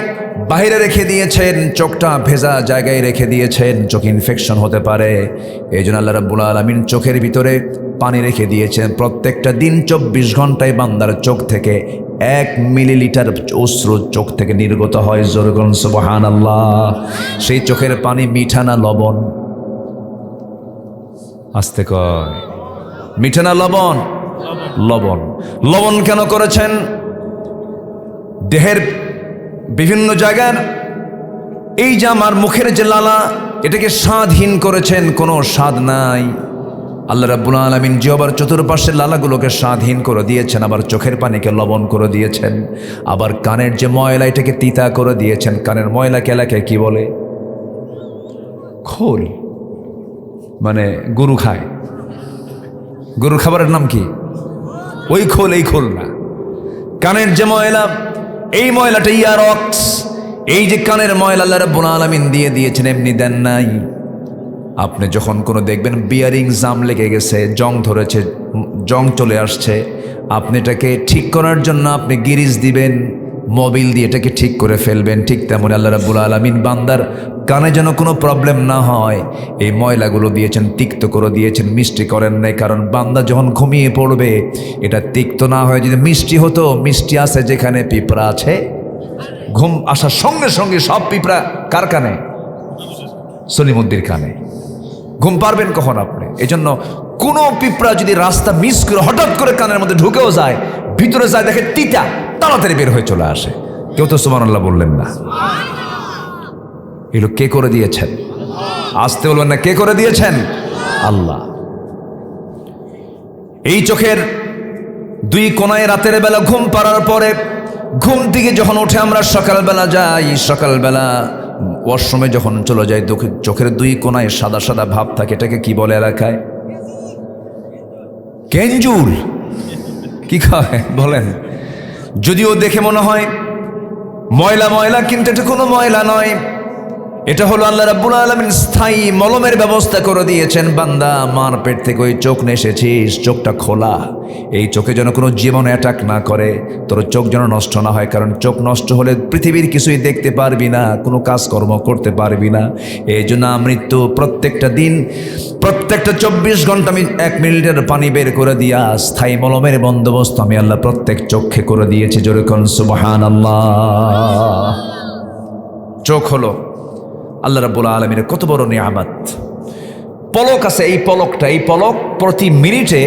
বাইরে রেখে দিয়েছেন, চোখটা ভেজা জায়গায় রেখে দিয়েছেন, চোখ ইনফেকশন হতে পারে। এই জন্য আল্লাহ রাব্বুল আলামিন চোখের ভিতরে পানি রেখে দিয়েছেন। প্রত্যেকটা দিন 24 ঘন্টায় বান্দার চোখ থেকে 1 মিলিলিটার অশ্রু চোখ থেকে নির্গত হয়। জোরে বলুন সুবহানাল্লাহ। সেই চোখের পানি মিঠা না লবণ? আস্তে কয়, মিঠা না লবণ? লবণ। লবণ কেন করেছেন? দেহের বিভিন্ন জায়গার এই যে আমার মুখের যে লালা, এটাকে স্বাদহীন করেছেন, কোনো স্বাদ নাই। আল্লাহ রাব্বুল আলামিন জিহ্বার চতুর্পাশের লালাগুলোকে স্বাদহীন করে দিয়েছেন, আবার চোখের পানিকে লবণ করে দিয়েছেন, আবার কানের যে ময়লা এটাকে তিতা করে দিয়েছেন। কানের ময়লাকে এলাকায় কি বলে? খোল। মানে গরু খায়, গরুর খাবারের নাম কি? ওই খোল, এই খোল না। কানের যে ময়লা, এই ময়লাটা ইয়ারক্স। এই যে কানের ময়লা আল্লাহ রাব্বুল আলামিন দিয়ে দিয়েছেন, এমনি দেন নাই। আপনি যখন কোনো দেখবেন বিয়ারিং জাম লেগে গেছে, জং ধরেছে, জং চলে আসছে, আপনি এটাকে ঠিক করার জন্য আপনি গিরিজ দিবেন, মোবিল দিয়ে এটাকে ঠিক করে ফেলবেন। ঠিক তেমন আল্লাহ রাব্বুল আলামিন বান্দার কানে যেন কোনো প্রবলেম না হয়, এই ময়লাগুলো দিয়েছেন, তিক্ত করে দিয়েছেন, মিষ্টি করেন নাই। কারণ বান্দা যখন ঘুমিয়ে পড়বে, এটা তিক্ত না হয়ে যদি মিষ্টি হতো, মিষ্টি আছে যেখানে পিঁপড়া আছে, ঘুম আসার সঙ্গে সঙ্গে সব পিঁপড়া কার কানে? সলিমুদ্দির কানে। ঘুম পারবেন কখন আপনি? এজন্য কোনো পিঁপড়া যদি রাস্তা মিস করে হঠাৎ করে কানের মধ্যে ঢুকেও যায়, ভিতরে যায় দেখে তিতা, তাড়াতাড়ি বের হয়ে চলে আসে। কেউ তো সুবহানাল্লাহ বললেন না। এগুলো কে করে দিয়েছেন? আসতে বলবেন না, কে করে দিয়েছেন? আল্লাহ। এই চোখের 2 কোনায় রাতের বেলা ঘুম পাড়ার পরে, ঘুম থেকে যখন উঠে আমরা সকালবেলা যাই, সকালবেলা ওয়াশরুমে যখন চলে যাই, চোখের 2 কোনায় সাদা সাদা ভাব থাকে, এটাকে কি বলে এলাকায়? কেঞ্জুল। কি খায় বলেন? যদিও দেখে মনে হয় ময়লা ময়লা, কিন্তু এটা কোনো ময়লা নয়। এটা হলো আল্লাহ রাব্বুল আলামিন স্থায়ী মলমের ব্যবস্থা করে দিয়েছেন। বান্দা, মার পেট থেকে ওই চোখ নিয়ে এসেছিস, চোখটা খোলা। এই চোখে যেন কোনো জীবন অ্যাটাক না করে, তোর চোখ যেন নষ্ট না হয়। কারণ চোখ নষ্ট হলে পৃথিবীর কিছুই দেখতে পারবি না, কোনো কাজকর্ম করতে পারবি না। এই জন্য মৃত্যু প্রত্যেকটা দিন, প্রত্যেকটা 24 ঘন্টা আমি 1 মিনিটের পানি বের করে দিয়া স্থায়ী মলমের বন্দোবস্ত আমি আল্লাহ প্রত্যেক চোখে করে দিয়েছি। জোরে কোন সুবহানাল্লাহ। চোখ হলো আল্লাহ রাব্বুল আলামিনের কত বড় নিয়ামত। পলক আছে, এই পলক প্রতি মিনিটে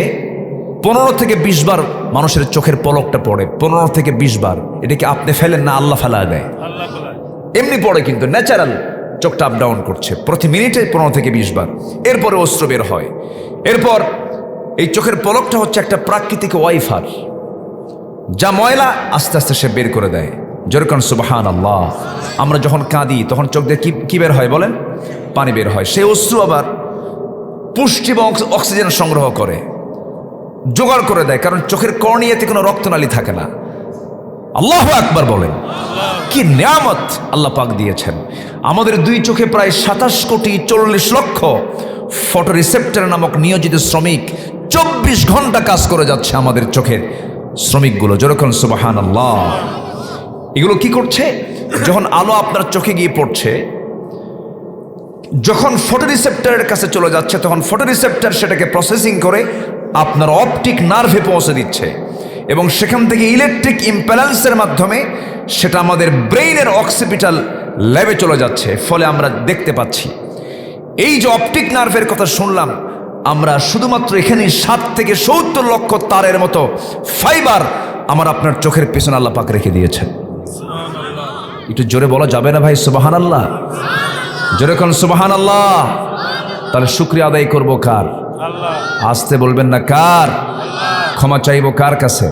15 থেকে 20 বার মানুষের চোখের পলকটা পড়ে। 15 থেকে 20 বার। এটা কি আপনি ফেলেন না, আল্লাহ ফেলা দেয়? এমনি পড়ে, কিন্তু ন্যাচারাল চোখটা আপ ডাউন করছে প্রতি মিনিটে 15 থেকে 20 বার। এরপরে অস্ত্র বের হয়। এরপর এই চোখের পলকটা হচ্ছে একটা প্রাকৃতিক ওয়াইফার, যা ময়লা আস্তে আস্তে সে বের করে দেয়। যেরকম সুবহানাল্লাহ। আমরা যখন কাঁদি তখন চোখ দিয়ে কি বের হয় বলেন? পানি বের হয়। সেই অশ্রু আবার পুষ্টি এবং অক্সিজেন সংগ্রহ করে, জোগাড় করে দেয়। কারণ চোখের কর্নিয়াতে কোনো রক্তনালী থাকে না। আল্লাহু আকবার বলেন। কি নিয়ামত আল্লাহ পাক দিয়েছেন। আমাদের 2 চোখে প্রায় 27 কোটি 40 লক্ষ ফটো রিসেপ্টর নামক নিয়োজিত শ্রমিক 24 ঘন্টা কাজ করে যাচ্ছে আমাদের চোখের শ্রমিকগুলো। যেরকম সুবহানাল্লাহ। এগুলো কি করছে? যখন আলো আপনার চোখে গিয়ে পড়ছে, যখন ফটো রিসেপ্টরের কাছে চলে যাচ্ছে তখন ফটো রিসেপ্টর সেটাকে প্রসেসিং করে আপনার অপটিক নার্ভে পৌঁছে দিচ্ছে এবং সেখান থেকে ইলেকট্রিক ইম্প্যালেন্সের মাধ্যমে সেটা আমাদের ব্রেইনের অক্সিপিটাল ল্যাবে চলে যাচ্ছে, ফলে আমরা দেখতে পাচ্ছি। এই যে অপটিক নার্ভের কথা শুনলাম, আমরা শুধুমাত্র এখানে 60 থেকে 70 লক্ষ তারের মতো ফাইবার আমার আপনার চোখের পেছনে আল্লাহ পাক রেখে দিয়েছেন। একটু জোরে বলা যাবে না ভাই সুবহানাল্লাহ? জোরে কোন সুবহানাল্লাহ? তাহলে শুকরিয়া আদায় করব কার? আসতে বলবেন না কার? ক্ষমা চাইব কার কাছে?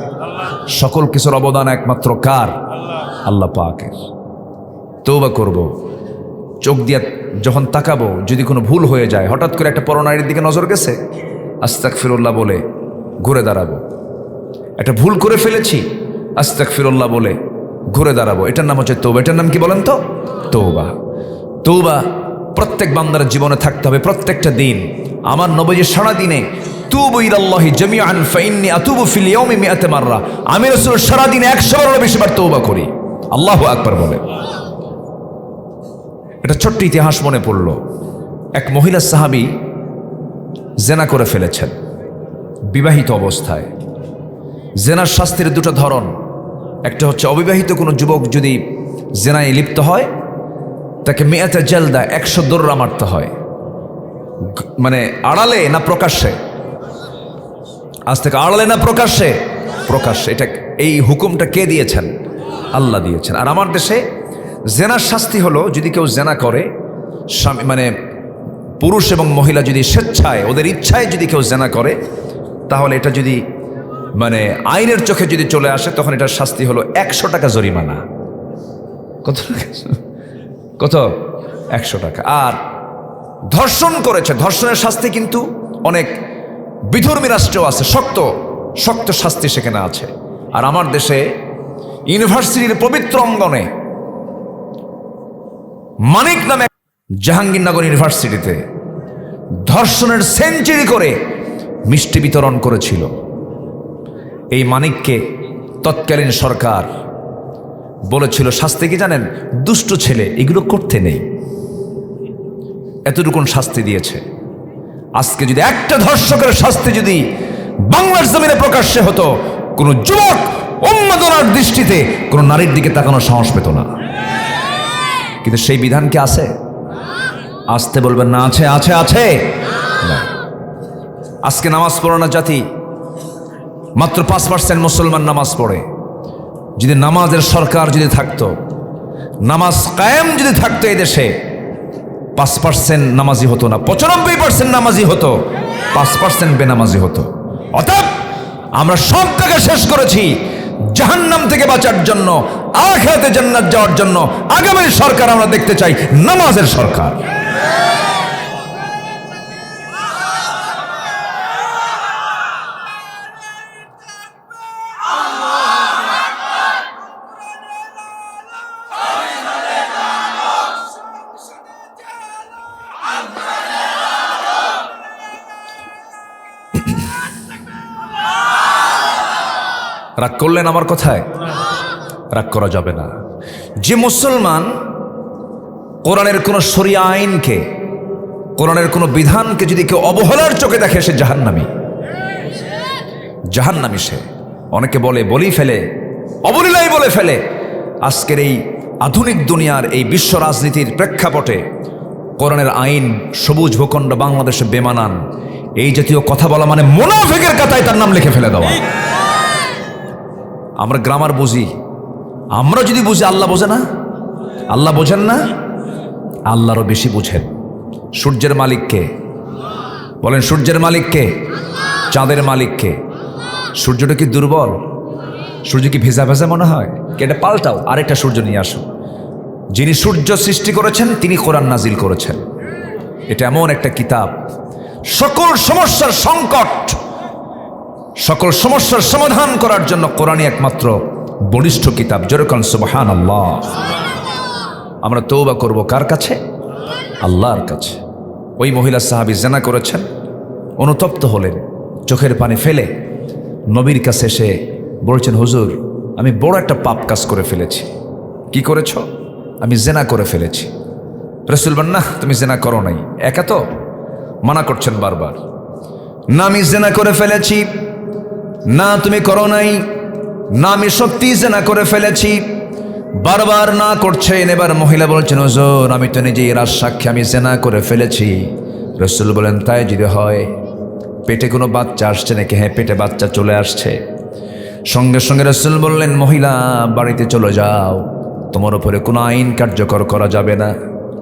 সকল কিছুর অবদান একমাত্র কার? আল্লাহ পাকের। তওবা করব, চোখ দিয়ে যখন তাকাবো যদি কোনো ভুল হয়ে যায়, হঠাৎ করে একটা পরনারীর দিকে নজর গেছে, আস্তাগফিরুল্লাহ বলে ঘুরে দাঁড়াবো। একটা ভুল করে ফেলেছি, আস্তাগফিরুল্লাহ বলে ঘুরে দাঁড়াবো। এটার নাম হচ্ছে তওবা। এটার নাম কি বলেন তো? তওবা। তওবা প্রত্যেক বান্দার জীবনে থাকতে হবে প্রত্যেকটা দিন। আমার নবীজি সারা দিনে তুবু ইলাল্লাহি জামিআন ফাইন্নী আতুবু ফিল ইয়াউমি মিআত মাররা, আমি রাসূল সারা দিনে 100 বারেরও বেশি বার তওবা করি। আল্লাহু আকবার বলে। এটা ছোট্ট ইতিহাস মনে পড়ল। এক মহিলা সাহাবী জেনা করে ফেলেছেন বিবাহিত অবস্থায়। জেনার শাস্তির দুটো ধরন, একটা হচ্ছে অবিবাহিত কোনো যুবক যদি জেনায় লিপ্ত হয় তাকে মিয়াতে জেলদা 100 দৌড়া মারতে হয়, মানে আড়ালে না প্রকাশ্যে? আজ থেকে আড়ালে না প্রকাশ্যে? প্রকাশ্যে। এটা এই হুকুমটা কে দিয়েছেন? আল্লাহ দিয়েছেন। আর আমার দেশে জেনার শাস্তি হলো, যদি কেউ জেনা করে, স্বামী মানে পুরুষ এবং মহিলা যদি স্বেচ্ছায় ওদের ইচ্ছায় যদি কেউ জেনা করে, তাহলে এটা যদি মানে আইনের চোখে যদি চলে আসে তখন এটার শাস্তি হলো 100 টাকা জরিমানা। কত টাকা? কত? 100 টাকা। আর ধর্ষণ করেছে, ধর্ষণের শাস্তি কিন্তু অনেক বিধর্মী রাষ্ট্রেও আছে, শক্ত শক্ত শাস্তি সেখানে আছে। আর আমার দেশে ইউনিভার্সিটির পবিত্র অঙ্গনে মানিক নামে জাহাঙ্গীরনগর ইউনিভার্সিটিতে ধর্ষণের সেঞ্চুরি করে মিষ্টি বিতরণ করেছিল। এই মানিককে তৎকালীন সরকার বলেছিল শাস্তি কি জানেন? দুষ্ট ছেলে, এগুলো করতে নেই। এতটুকুন শাস্তি দিয়েছে। আজকে যদি একটা ধর্ষকের শাস্তি যদি বাংলার জমিনে প্রকাশ্যে হতো, কোন যুবক উন্মাদনার দৃষ্টিতে কোন নারীর দিকে তাকানোর সাহস পেত না। কিন্তু সেই বিধান কি আছে? আসতে বলবেন না আছে? আছে আছে না। আজকে নামাজ পড়ে না জাতি, মাত্র 5% মুসলমান নামাজ পড়ে। যদি নামাজের সরকার যদি থাকতো, নামাজ কায়েম যদি থাকতো এই দেশে, 5% নামাজি হতো না, 95% নামাজি হতো, 5% বেনামাজি হতো। অতএব আমরা সব টাকা শেষ করেছি জাহান্নাম থেকে বাঁচার জন্য, আখিরাতে জান্নাত যাওয়ার জন্য। আগামী সরকার আমরা দেখতে চাই নামাজের সরকার। রাগ করলেন আমার কথায়? রাগ করা যাবে না। যে মুসলমান কোরআনের কোন শরিয়া আইনকে, কোরআনের কোন বিধানকে যদি কেউ অবহেলার চোখে দেখে, সে জাহান্নামী। জাহান্নামী সে। অনেকে বলে, বলেই ফেলে, অবলীলাই বলে ফেলে। আজকের এই আধুনিক দুনিয়ার এই বিশ্ব রাজনীতির প্রেক্ষাপটে কোরআনের আইন সবুজ ভূখণ্ড বাংলাদেশে বেমানান, এই জাতীয় কথা বলা মানে মুনাফিকের কাতায় তার নাম লিখে ফেলে দেওয়া। আমরা গ্রামার বুঝি, আমরা যদি বুঝি, আল্লাহ বোঝে না? আল্লাহ বোঝেন না? আল্লাহরও বেশি বুঝেন। সূর্যের মালিককে বলেন, সূর্যের মালিককে, চাঁদের মালিককে। সূর্যটা কি দুর্বল? সূর্য কি ভেজা ভেজা মনে হয়? এটা পাল্টাও, আরেকটা সূর্য নিয়ে আসো। যিনি সূর্য সৃষ্টি করেছেন তিনি কোরআন নাজিল করেছেন। এটা এমন একটা কিতাব, সকল সমস্যার সংকট, সকল সমস্যার সমাধান করার জন্য কোরআনই একমাত্র বলিষ্ঠ কিতাব। যেরকম সুবহানাল্লাহ। আমরা তওবা করব কার কাছে? আল্লাহর কাছে। ওই মহিলা সাহাবী জিনা করেছেন, অনুতপ্ত হলেন, চোখের পানি ফেলে নবীর কাছে এসে বলছেন, হুজুর আমি বড় একটা পাপ কাজ করে ফেলেছি। কি করেছ? আমি জিনা করে ফেলেছি। রাসূল বলেন, না তুমি জেনা করো নাই। একা তো মানা করছেন বারবার, না আমি জেনা করে ফেলেছি, না তুমি করো নাই, না আমি সত্যি জেনা করে ফেলেছি। বারবার না করছেন। এবার মহিলা বলছেন, হুজুর আমি তো নিজেই রাজ সাক্ষী, আমি জেনা করে ফেলেছি। রাসূল বলেন, তাই যদি হয় পেটে কোনো বাচ্চা আসছে নাকি? হ্যাঁ, পেটে বাচ্চা চলে আসছে। সঙ্গে সঙ্গে রাসূল বললেন, মহিলা বাড়িতে চলে যাও, তোমার উপরে কোনো আইন কার্যকর করা যাবে না,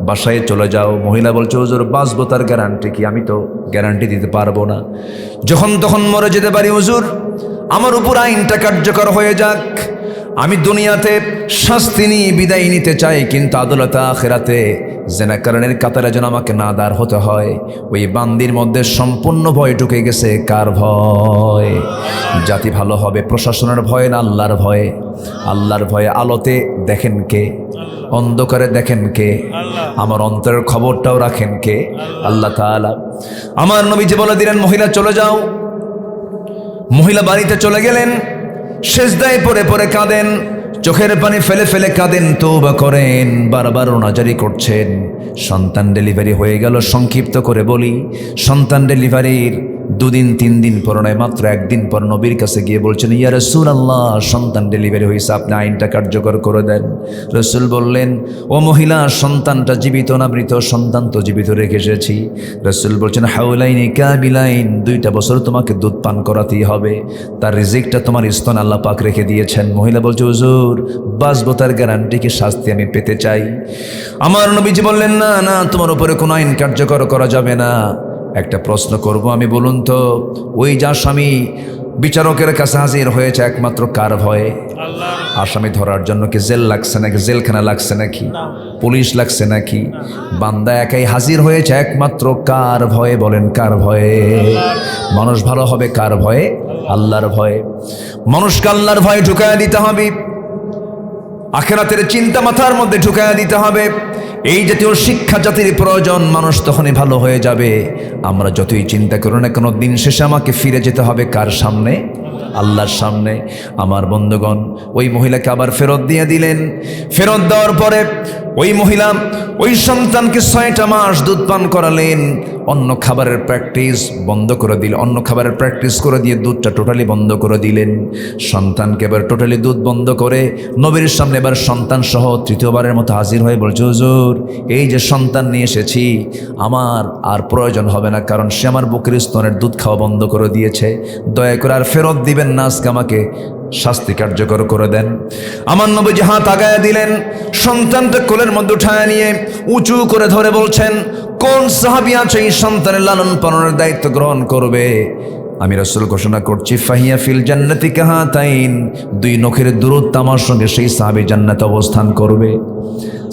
বাসায় চলে যাও। মহিলা বলছে, হুজুর বাঁচবো তার গ্যারান্টি কি? আমি তো গ্যারান্টি দিতে পারবো না, যখন তখন মরে যেতে পারি। হুজুর আমার উপর আইনটা কার্যকর হয়ে যাক, আমি দুনিয়াতে শাস্তি নিয়ে বিদায় নিতে চাই, কিন্তু আদালতে আখিরাতে জেনাকারণের কাতারে যেন আমাকে না দাঁড় হতে হয়। ওই বান্দির মধ্যে সম্পূর্ণ ভয় ঢুকে গেছে। কার ভয়? জাতি ভালো হবে প্রশাসনের ভয় না আল্লাহর ভয়ে? আল্লাহর ভয়ে। আলোতে দেখেন কে? অন্ধকারে দেখেন কে? আমার অন্তরের খবরটাও রাখেন কে? আল্লাহ তাআলা। আমার নবীজি বলে দিলেন, মহিলা চলে যাও। মহিলা বাড়িতে চলে গেলেন, সেজদায় পড়ে পড়ে কাঁদেন, চোখের পানি ফেলে ফেলে কাঁদেন, তওবা করেন, বারবার রোনাজারি করছেন। সন্তান ডেলিভারি হয়ে গেল। সংক্ষিপ্ত করে বলি, সন্তান ডেলিভারির 2 দিন 3 দিন পর নয়, মাত্র 1 দিন পর নবীর কাছে গিয়ে বলছেন, ইয়া রাসূলুল্লাহ সন্তান ডেলিভারি হয়েছে, আপনি আইনটা কার্যকর করে দেন। রাসূল বললেন, ও মহিলা সন্তানটা জীবিত না মৃত? সন্তান তো জীবিত রেখে এসেছি। রাসূল বলছেন, হাউলাইনি কাবিলাইন, 2টা বছর তোমাকে দুধ পান করাতেই হবে, তার রিজিকটা তোমার স্তন আল্লাহ পাক রেখে দিয়েছেন। মহিলা বলছে, হুজুর বাঁচবো তার গ্যারান্টি কি? শাস্তি আমি পেতে চাই। আমার নবীজি বললেন, না না, তোমার উপরে কোনো আইন কার্যকর করা যাবে না। একটা প্রশ্ন করব আমি, বলুন তো, ওই যে আসামি বিচারকের কাছে হাজির হয়েছে একমাত্র কার ভয়ে? আসামি ধরার জন্য কি জেল লাগছে নাকি? জেলখানা লাগছে নাকি? পুলিশ লাগছে নাকি? বান্দা একাই হাজির হয়েছে একমাত্র কার ভয়ে? বলেন কার ভয়ে? মানুষ ভালো হবে কার ভয়ে? আল্লাহর ভয়ে। মানুষকে আল্লাহর ভয়ে ঢুকায়া দিতে হবে, আখিরাতের চিন্তা মাথার মধ্যে ঢুকায়া দিতে হবে। এই জাতীয় শিক্ষা জাতির প্রয়োজন, মানুষ তখনই ভালো হয়ে যাবে। আমরা যতই চিন্তা করো না কেন, দিন শেষে আমাকে ফিরে যেতে হবে কার সামনে? আল্লাহর সামনে। আমার বন্ধুগণ, ওই মহিলাকে আবার ফেরত দিয়ে দিলেন। ফেরত দেওয়ার পরে ওই মহিলা ওই সন্তানকে 6টা মাস দুধ পান করালেন। অন্য খাবারের প্র্যাকটিস বন্ধ করে দিলেন, অন্য খাবারের প্র্যাকটিস করে দিয়ে দুধটা টোটালি বন্ধ করে দিলেন। সন্তানকে এবার টোটালি দুধ বন্ধ করে নবীর সামনে এবার সন্তান সহ 3য়বারের মতো হাজির হয়ে বলছে, হুজুর এই যে সন্তান নিয়ে এসেছি, আমার আর প্রয়োজন হবে না, কারণ সে আমার বুকের স্তনের দুধ খাওয়া বন্ধ করে দিয়েছে। দয়া করে আর ফেরত দিবেন না, আজকে আমাকে শাস্তি কার্যকর করে দেন। আমার নবীজি হাত আগায়া দিলেন, সন্তানটা কোলের মধ্যে উঠায় নিয়ে উঁচু করে ধরে বলছেন, কোন সাহাবী আছে এই সন্তানের লালন পালনের দায়িত্ব গ্রহণ করবে? আমি রাসূল ঘোষণা করছি, ফাহিয়া ফিল জান্নাতি কাহাতাইন, 2 নখের দূরত্ব আমার সঙ্গে সেই সাহাবী জান্নাতে অবস্থান করবে।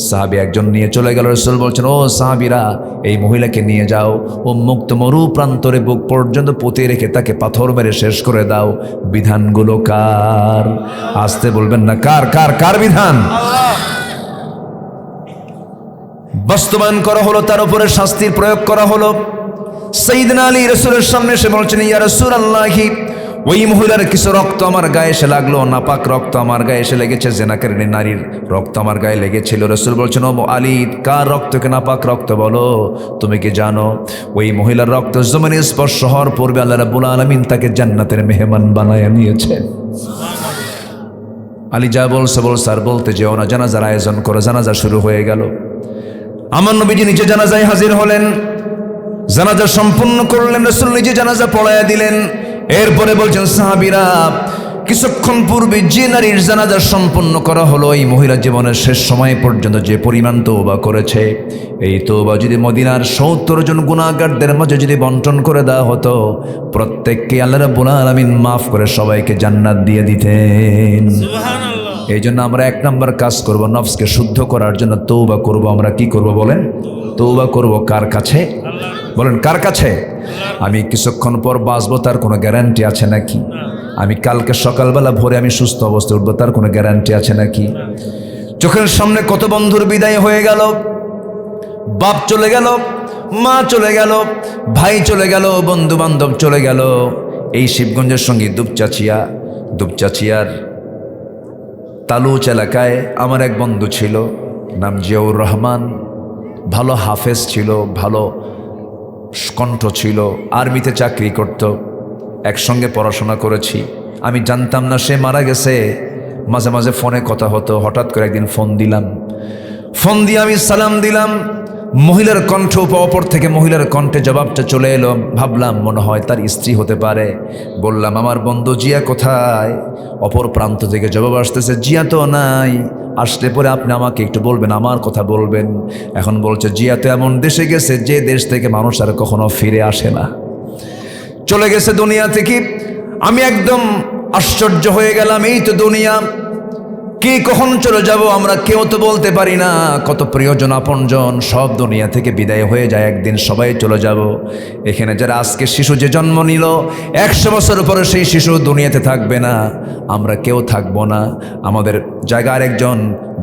সাহাবী একজন নিয়ে চলে গেল। রাসূল বলছেন, ও সাহাবীরা এই মহিলাকে নিয়ে যাও, ও মুক্ত মরু প্রান্তরে বুক পর্যন্ত পুঁতে রেখে তাকে পাথর মেরে শেষ করে দাও। বিধানগুলো কার? আসতে বলবেন না, কার কার কার বিধান? বাস্তবায়ন করা হলো, তার উপরে শাস্তির প্রয়োগ করা হলো। সাইয়েদনা আলী রাসূলের সামনে এসে বলছেন, ইয়া রাসূলুল্লাহ ওই মহিলার কিছু রক্ত আমার গায়ে এসে লাগলো, নাপাক রক্ত আমার গায়ে এসে লেগেছে, জেনাকারিনী নারীর রক্ত আমার গায়ে লেগেছিল। রাসূল বলছেন, ও আলী কার রক্তকে নাপাক রক্ত বলো? তুমি কি জানো ওই মহিলার রক্ত জমিনে স্পর্শ হওয়ার পূর্বে আল্লাহ রাব্বুল আলামিন তাকে জান্নাতের মেহমান বানায় নিয়েছেন। আলী যা বলছে বলছে, আর বলতে যেও না, জানাজার আয়োজন করো। জানাজা শুরু হয়ে গেল। আমার নবীজি নিজে জানাজায় হাজির হলেন, জানাজা সম্পূর্ণ করলেন। রাসূল নিজে জানাজা পড়ায়া দিলেন। এরপরে বলছেন, সাহাবীরা কিছুক্ষণ পূর্বে যে নারীর জানাজা সম্পন্ন করা হলো, এই মহিলা জীবনের শেষ সময় পর্যন্ত যে পরিমাণ তওবা করেছে, এই তওবা যদি মদিনার 70 জন গুনাহগারদের মাঝে যদি বন্টন করে দেওয়া হতো, প্রত্যেককে আল্লাহ রাব্বুল আলামিন মাফ করে সবাইকে জান্নাত দিয়ে দিতেন। সুবহানাল্লাহ। এই জন্য আমরা 1 নম্বর কাজ করব, নফসকে শুদ্ধ করার জন্য তওবা করব। আমরা কি করব বলেন? তওবা করব কার কাছে? বলেন কার কাছে? আমি কিছুক্ষণ পর বাঁচবো, তার কোনো গ্যারান্টি আছে নাকি? আমি কালকে সকালবেলা ভোরে আমি সুস্থ অবস্থায় উঠবো, তার কোনো গ্যারান্টি আছে নাকি? চোখের সামনে কত বন্ধুর বিদায় হয়ে গেল, বাপ চলে গেল, মা চলে গেল, ভাই চলে গেল, বন্ধু বান্ধব চলে গেল। এই শিবগঞ্জের সঙ্গে দুপচাচিয়ার তালুচ এলাকায় আমার এক বন্ধু ছিল, নাম জিয়াউর রহমান। ভালো হাফেজ ছিল, ভালো কণ্ঠ ছিল, আর্মিতে চাকরি করত, একসঙ্গে পড়াশোনা করেছি। আমি জানতাম না সে মারা গেছে। মাঝে মাঝে ফোনে কথা হতো। হঠাৎ করে একদিন ফোন দিলাম, ফোন দিয়ে আমি সালাম দিলাম, মহিলার কণ্ঠ, অপর থেকে মহিলার কণ্ঠে জবাবটা চলে এলো। ভাবলাম মনে হয় তার স্ত্রী হতে পারে। বললাম আমার বন্ধু জিয়া কোথায়? অপর প্রান্ত থেকে জবাব আসতেছে, জিয়া তো নাই, আসলে পরে আপনি আমাকে একটু বলবেন, আমার কথা বলবেন। এখন বলছে জিয়া তো এমন দেশে গেছে যে দেশ থেকে মানুষ আর কখনো ফিরে আসে না, চলে গেছে দুনিয়া থেকে। আমি একদম আশ্চর্য হয়ে গেলাম, এই তো দুনিয়া, কে কখন চলে যাব আমরা কেউ তো বলতে পারি না। কত প্রিয়জন আপনজন সব দুনিয়া থেকে বিদায় হয়ে যায়, একদিন সবাই চলে যাব। এখানে যারা আজকে শিশু যে জন্ম নিল, 100 বছর পরে সেই শিশু দুনিয়াতে থাকবে না, আমরা কেউ থাকবো না। আমাদের জায়গা আরেকজন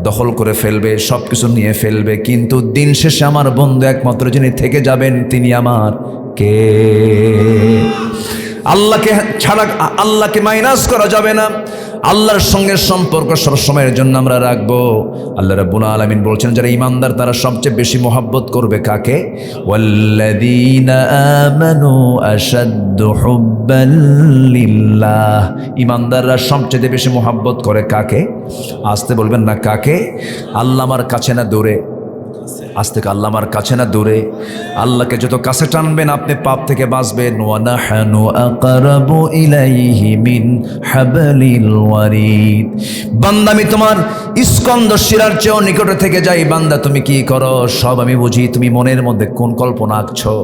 দখল করে ফেলবে, সব কিছু নিয়ে ফেলবে। কিন্তু দিন শেষে আমার বন্ধু একমাত্র যিনি থেকে যাবেন তিনি আমার কে? আল্লাহকে ছাড়া, আল্লাহকে মাইনাস করা যাবে না। আল্লাহর সঙ্গে সম্পর্ক সবসময়ের জন্য আমরা রাখবো। আল্লাহ রাব্বুল আলামিন বলছেন যারা ঈমানদার তারা সবচেয়ে বেশি মহব্বত করবে কাকে? ওয়াল্লাযীনা আমানু আশাদ্দু হুব্বান লিল্লাহ। ঈমানদাররা সবচেয়ে বেশি মহব্বত করে কাকে? আসতে বলবেন না কাকে? আল্লাহ আমার কাছে না দূরে? আজ থেকে আল্লাহ আমার কাছে না দূরে? আল্লাহকে যত কাছে টানবেন আপনি পাপ থেকে বাঁচবেন। ওয়া নাহনু আকরাবু ইলাইহি মিন হাবলিল ওয়ারিদ। বান্দা আমি তোমার স্কন্দ শিরার চেয়েও নিকটে থেকে যাই। বান্দা তুমি কি করো সব আমি বুঝি। তুমি মনের মধ্যে কোন কল্পনা আঁকছো,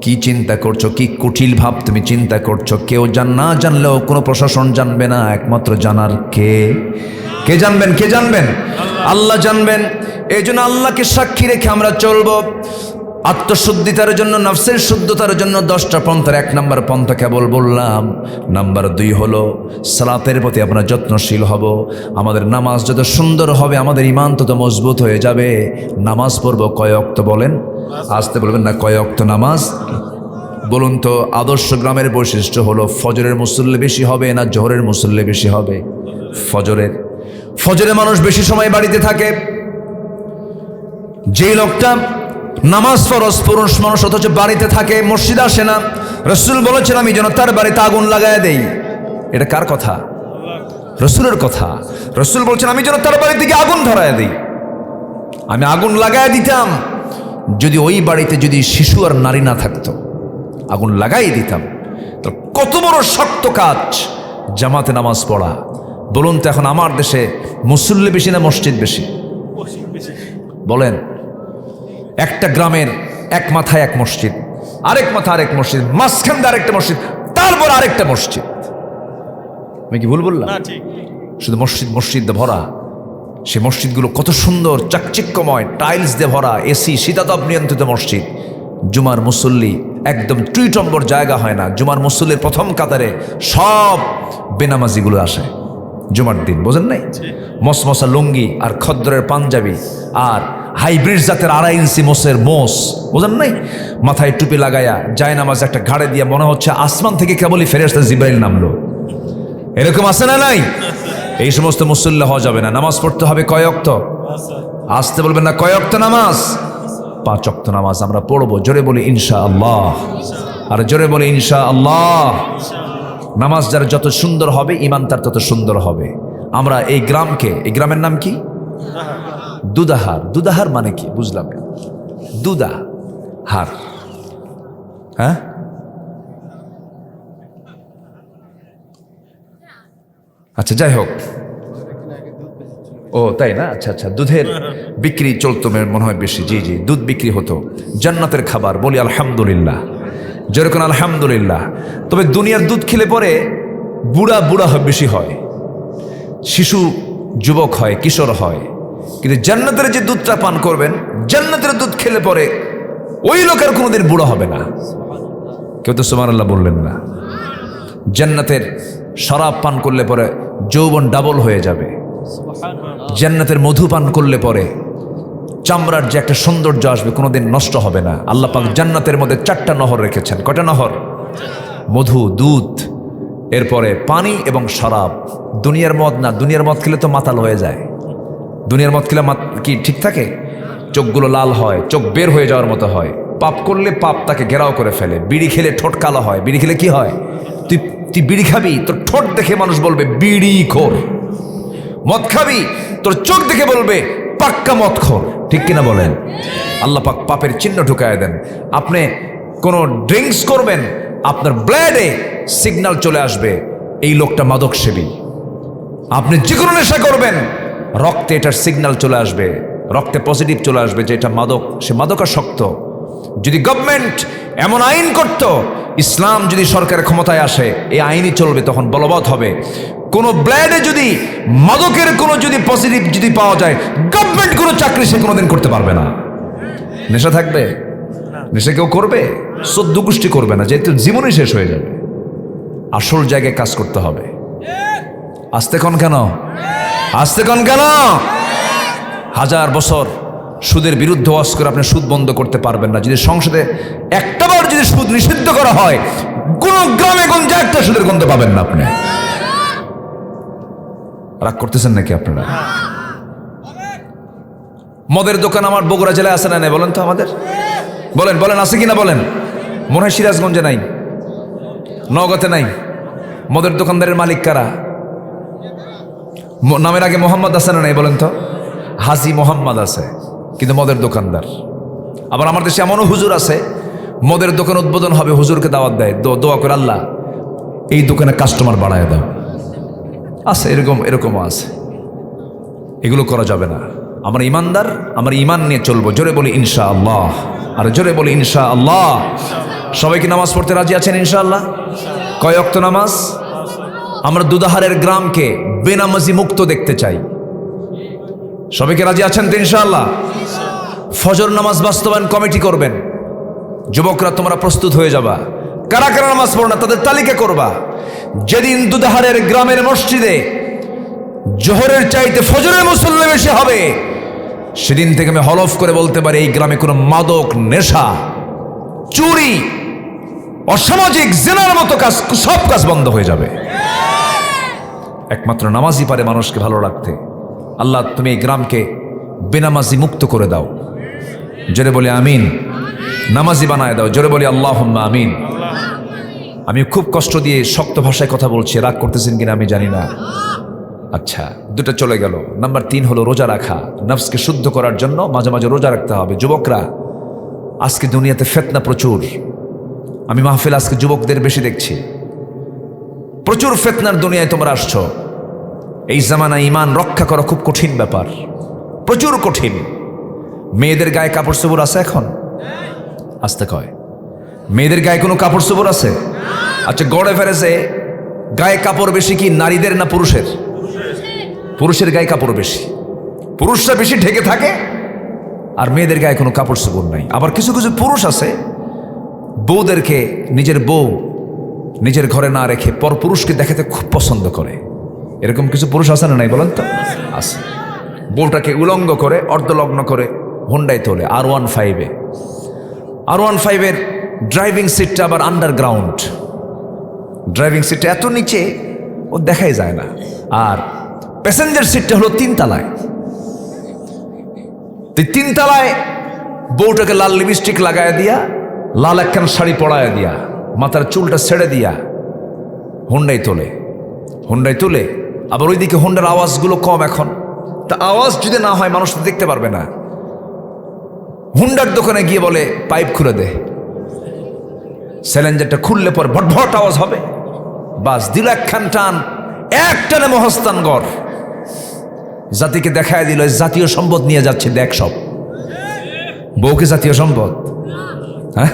কি চিন্তা করছো, কি কুটিল ভাব তুমি চিন্তা করছো, কেউ না জানলেও কোনো প্রশাসন জানবে না। একমাত্র জানার কে? কে জানবেন? কে জানবেন? আল্লাহ জানবেন। এই জন্য আল্লাহকে সাক্ষী রেখে আমরা চলব। আত্মশুদ্ধিতার জন্য, নফসের শুদ্ধতার জন্য 10টা পন্থার 1 নম্বর পন্থা কেবল বললাম। নাম্বার 2 হলো সালাতের প্রতি আমরা যত্নশীল হব। আমাদের নামাজ যত সুন্দর হবে আমাদের ঈমান তত মজবুত হয়ে যাবে। নামাজ পড়ব কয় ওয়াক্ত বলেন? আসতে বলবেন না কয় ওয়াক্ত নামাজ? বলুন তো আদর্শ গ্রামের বৈশিষ্ট্য হলো ফজরের মুসল্লি বেশি হবে না জোহরের মুসল্লি বেশি হবে? ফজরের। ফজরে মানুষ বেশি সময় বাড়িতে থাকে। যেই লোকটা নামাজ ফরজ পুরুষ মানুষ অথচ বাড়িতে থাকে, মসজিদ আসে না, রাসূল বলেছেন আমি যেন তার বাড়িতে আগুন লাগায় দেই। এটা কার কথা? রাসূলের কথা। রাসূল বলছেন আমি যেন তার বাড়িতে গিয়ে আগুন ধরায় দিই। আমি আগুন লাগায় দিতাম যদি ওই বাড়িতে যদি শিশু আর নারী না থাকতো, আগুন লাগাই দিতাম। তো কত বড় শক্ত কাজ জামাতে নামাজ পড়া। বলুন তো এখন আমার দেশে মুসল্লি বেশি না মসজিদ বেশি? বলেন। একটা গ্রামের এক মাথায় এক মসজিদ, আরেক মাথায় আরেক মসজিদ, মাঝখান দিয়ে আরেকটা মসজিদ, তারপর আরেকটা মসজিদ। আমি কি ভুল বললাম? শুধু মসজিদ মসজিদ ভরা। সে মসজিদগুলো কত সুন্দর, চাকচিক্যময়, টাইলস দিয়ে ভরা, এসি, শীতাতপ নিয়ন্ত্রিত মসজিদ। জুমার মুসল্লি একদম টুইটম্বর জায়গা হয় না। জুমার মুসল্লির প্রথম কাতারে সব বেনামাজিগুলো আসে জুমার দিন, বোঝেন নাই? মসমসা লুঙ্গি আর খদ্দরের পাঞ্জাবি আর হাইব্রিড জাতের 2.5 ইঞ্চি মোষের মোষ, বোঝেন নাই? মাথায় টুপি লাগায়া যায় নামাজ একটা ঘাড়ে দিয়ে মনে হচ্ছে আসমান থেকে কেবলই ফেরেশতা জিবরাইল নামলো। এরকম আছে না নাই? এই সমস্ত মুসল্লি হওয়া যাবে না। নামাজ পড়তে হবে কয় ওয়াক্ত? আসতে বলবেন না কয় ওয়াক্ত নামাজ? 5 ওয়াক্ত নামাজ আমরা পড়বো। জোরে বলি ইনশাআল্লাহ। আর জোরে বলি ইনশাআল্লাহ। নামাজ যার যত সুন্দর হবে ঈমান তার তত সুন্দর হবে। আমরা এই গ্রামকে, এই গ্রামের নাম কি? দুদাহার। দুদাহার মানে কি বুঝলাম? দুদা হার, হ্যাঁ? আচ্ছা যাই হোক। ও তাই না? আচ্ছা আচ্ছা, দুধের বিক্রি চলতো মনে হয় বেশি। জি জি, দুধ বিক্রি হতো। জান্নাতের খাবার, বলি আলহামদুলিল্লাহ। যেরকম আলহামদুলিল্লাহ। তবে দুনিয়ার দুধ খেলে পরে বুড়া বুড়া বেশি হয়, শিশু যুবক হয়, কিশোর হয়। কিন্তু জান্নাতের যে দুধটা পান করবেন, জান্নাতের দুধ খেলে পরে ওই লোকের কোনোদিন বুড়া হবে না। কেউ তো সুবহানাল্লাহ বললেন না। জান্নাতের শরাব পান করলে পরে যৌবন ডাবল হয়ে যাবে। জান্নাতের মধু পান করলে পরে চামড়ার যে একটা সৌন্দর্য আসবে কোনোদিন নষ্ট হবে না। আল্লাহ পাক জান্নাতের মধ্যে 4টা নহর রেখেছেন। কয়টা নহর? মধু, দুধ, এরপরে পানি এবং শরাব। দুনিয়ার মদ না, দুনিয়ার মদ খেলে তো মাতাল হয়ে যায়। দুনিয়ার মদ খেলে কি ঠিক থাকে? চোখগুলো লাল হয়, চোখ বের হয়ে যাওয়ার মতো হয়। পাপ করলে পাপ তাকে ঘেরাও করে ফেলে। বিড়ি খেলে ঠোঁট কালো হয়। বিড়ি খেলে কি হয়? তুই তুই বিড়ি খাবি, তোর ঠোঁট দেখে মানুষ বলবে বিড়ি খোর। মদ খাবি, তোর চোখ দেখে বলবে পাক্কা মদ খোর। ঠিক কিনা বলেন? আল্লাহ পাক পাপের চিহ্ন ঢুকায় দেন। আপনি কোনো ড্রিঙ্কস করবেন, আপনার ব্লাডে সিগন্যাল চলে আসবে এই লোকটা মাদক সেবী। আপনি যে কোনো নেশা করবেন, রক্তে এটার সিগন্যাল চলে আসবে, রক্তে পজিটিভ চলে আসবে যে এটা মাদক, সে মাদকাসক্ত। যদি গভর্নমেন্ট এমন আইন করত, ইসলাম যদি সরকারের ক্ষমতায় আসে, এই আইনই চলবে, তখন বলবৎ হবে। কোনো ব্লাডে যদি মাদকের কোনো যদি পজিটিভ যদি পাওয়া যায়, গভর্নমেন্ট কোনো চাকরি সে কোনোদিন করতে পারবে না। নেশা থাকবে? নেশা কেউ করবে? 14 গোষ্ঠী করবে না, যেহেতু জীবনই শেষ হয়ে যাবে। আসল জায়গায় কাজ করতে হবে। আসতে কোন কেন? আসতে কোন কেন? 1000 বছর সুদের বিরুদ্ধে ওয়াজ করে আপনি সুদ বন্ধ করতে পারবেন না। যদি সংসদে একটাবার যদি সুদ নিষিদ্ধ করা হয়, কোন গ্রামে গঞ্জে একটা সুদের গন্ধ পাবেন না আপনি। রাগ করতেছেন নাকি আপনারা? মদের দোকান আমার বগুড়া জেলায় আছে না? বলেন তো আমাদের, বলেন বলেন আছে কিনা বলেন। মনে হয় সিরাজগঞ্জে নাই, নওগাঁতে নাই। মদের দোকানদারের মালিক কারা? নামের আগে মোহাম্মদ আছে না নাই বলেন তো? হাজি মোহাম্মদ আছে, কিন্তু মদের দোকানদার। আবার আমার দেশে এমনও হুজুর আছে, মদের দোকান উদ্বোধন হবে, হুজুরকে দাওয়াত দেয়, দোয়া করে আল্লাহ এই দোকানে কাস্টমার বাড়ায় দাও। আছে এরকমও আছে। এগুলো করা যাবে না। আমরা ইমানদার, আমরা ইমান নিয়ে চলবো। জোরে বলি ইনশাআল্লাহ, আর জোরে বলি ইনশাআল্লাহ। সবাই কি নামাজ পড়তে রাজি আছেন ইনশাআল্লাহ? কয় ওয়াক্ত নামাজ? আমরা দুধারের গ্রামকে বেনামাজি মুক্ত দেখতে চাই। সবাইকে রাজি আছেন তো ইনশাআল্লাহ? ফজর নামাজ বাস্তবায়ন কমিটি করবেন। যুবকরা তোমরা প্রস্তুত হয়ে যাবা। কারা কারা নামাজ পড়ো না তাদের তালিকা করবা। যেদিন দুধারের গ্রামের মসজিদে জোহরের চাইতে ফজরের মুসল্লি বেশি হবে, সেদিন থেকে আমি হলফ করে বলতে পারি এই গ্রামে কোনো মাদক, নেশা, চুরি, অসামাজিক জেনার মতো কাজ, সব কাজ বন্ধ হয়ে যাবে। একমাত্র নামাজি পারে মানুষকে ভালো রাখতে। আল্লাহ তুমি এই গ্রামকে বেনামাজি মুক্ত করে দাও। জোরে বলি আমিন। নামাজি বানায় দাও। জোরে বলি আল্লাহুম্মা আমিন। আমি খুব কষ্ট দিয়ে শক্ত ভাষায় কথা বলছি, রাগ করতেছেন কিনা আমি জানি না। আচ্ছা, দুটো চলে গেল। নাম্বার 3 হলো রোজা রাখা। নফসকে শুদ্ধ করার জন্য মাঝে মাঝে রোজা রাখতে হবে। যুবকরা, আজকে দুনিয়াতে ফিতনা প্রচুর। আমি মাহফিল আজকে যুবকদের বেশি দেখছি। প্রচুর ফিতনার দুনিয়ায় তোমরা আসছো। এই জামানায় ঈমান রক্ষা করা খুব কঠিন ব্যাপার, প্রচুর কঠিন। মেয়েদের গায়ে কাপড় চোপড় আছে এখন? আসতে কয়, মেয়েদের গায়ে কোনো কাপড় চোপড় আছে? আচ্ছা, গড়ে ফেরেছে গায়ে কাপড় বেশি কি নারীদের না পুরুষের? পুরুষের গায়ে কাপড় বেশি। পুরুষরা বেশি ঢেকে থাকে, আর মেয়েদের গায়ে কোনো কাপড় চোপড় নাই। আবার কিছু কিছু পুরুষ আছে বউদেরকে, নিজের বউ নিজের ঘরে না রেখে পর পুরুষকে দেখাতে খুব পছন্দ করে। এরকম কিছু পুরুষ আছে না নাই বলেন তো? আছে। বউটাকে উলঙ্গ করে, অর্ধলগ্ন করে হোন্ডায় তোলে R15-এ। R15-এর ড্রাইভিং সিটটা আবার আন্ডারগ্রাউন্ড। ড্রাইভিং সিটটা এত নিচে ও দেখাই যায় না। আর প্যাসেঞ্জার সিটটা হলো 3 তলায়। 3 তলায় বউটাকে লাল লিপস্টিক লাগায় দিয়া, লাল একখান শাড়ি পরায় দিয়া, মাথার চুলটা ছেড়ে দিয়া হোন্ডায় তুলে। আবার ওইদিকে হোন্ডার আওয়াজগুলো কম এখন। তা আওয়াজ যদি না হয় মানুষ তো দেখতে পারবে না। হোন্ডার দোকানে গিয়ে বলে পাইপ খুলে দে। সিলিন্ডারটা খুললে পর ভটভট আওয়াজ হবে। বাস দিল একখান টান, এক টানে মহস্তানগর। জাতিকে দেখায় দিল জাতীয় সম্পদ নিয়ে যাচ্ছে, দেখ সব। বউকে জাতীয় সম্পদ? হ্যাঁ,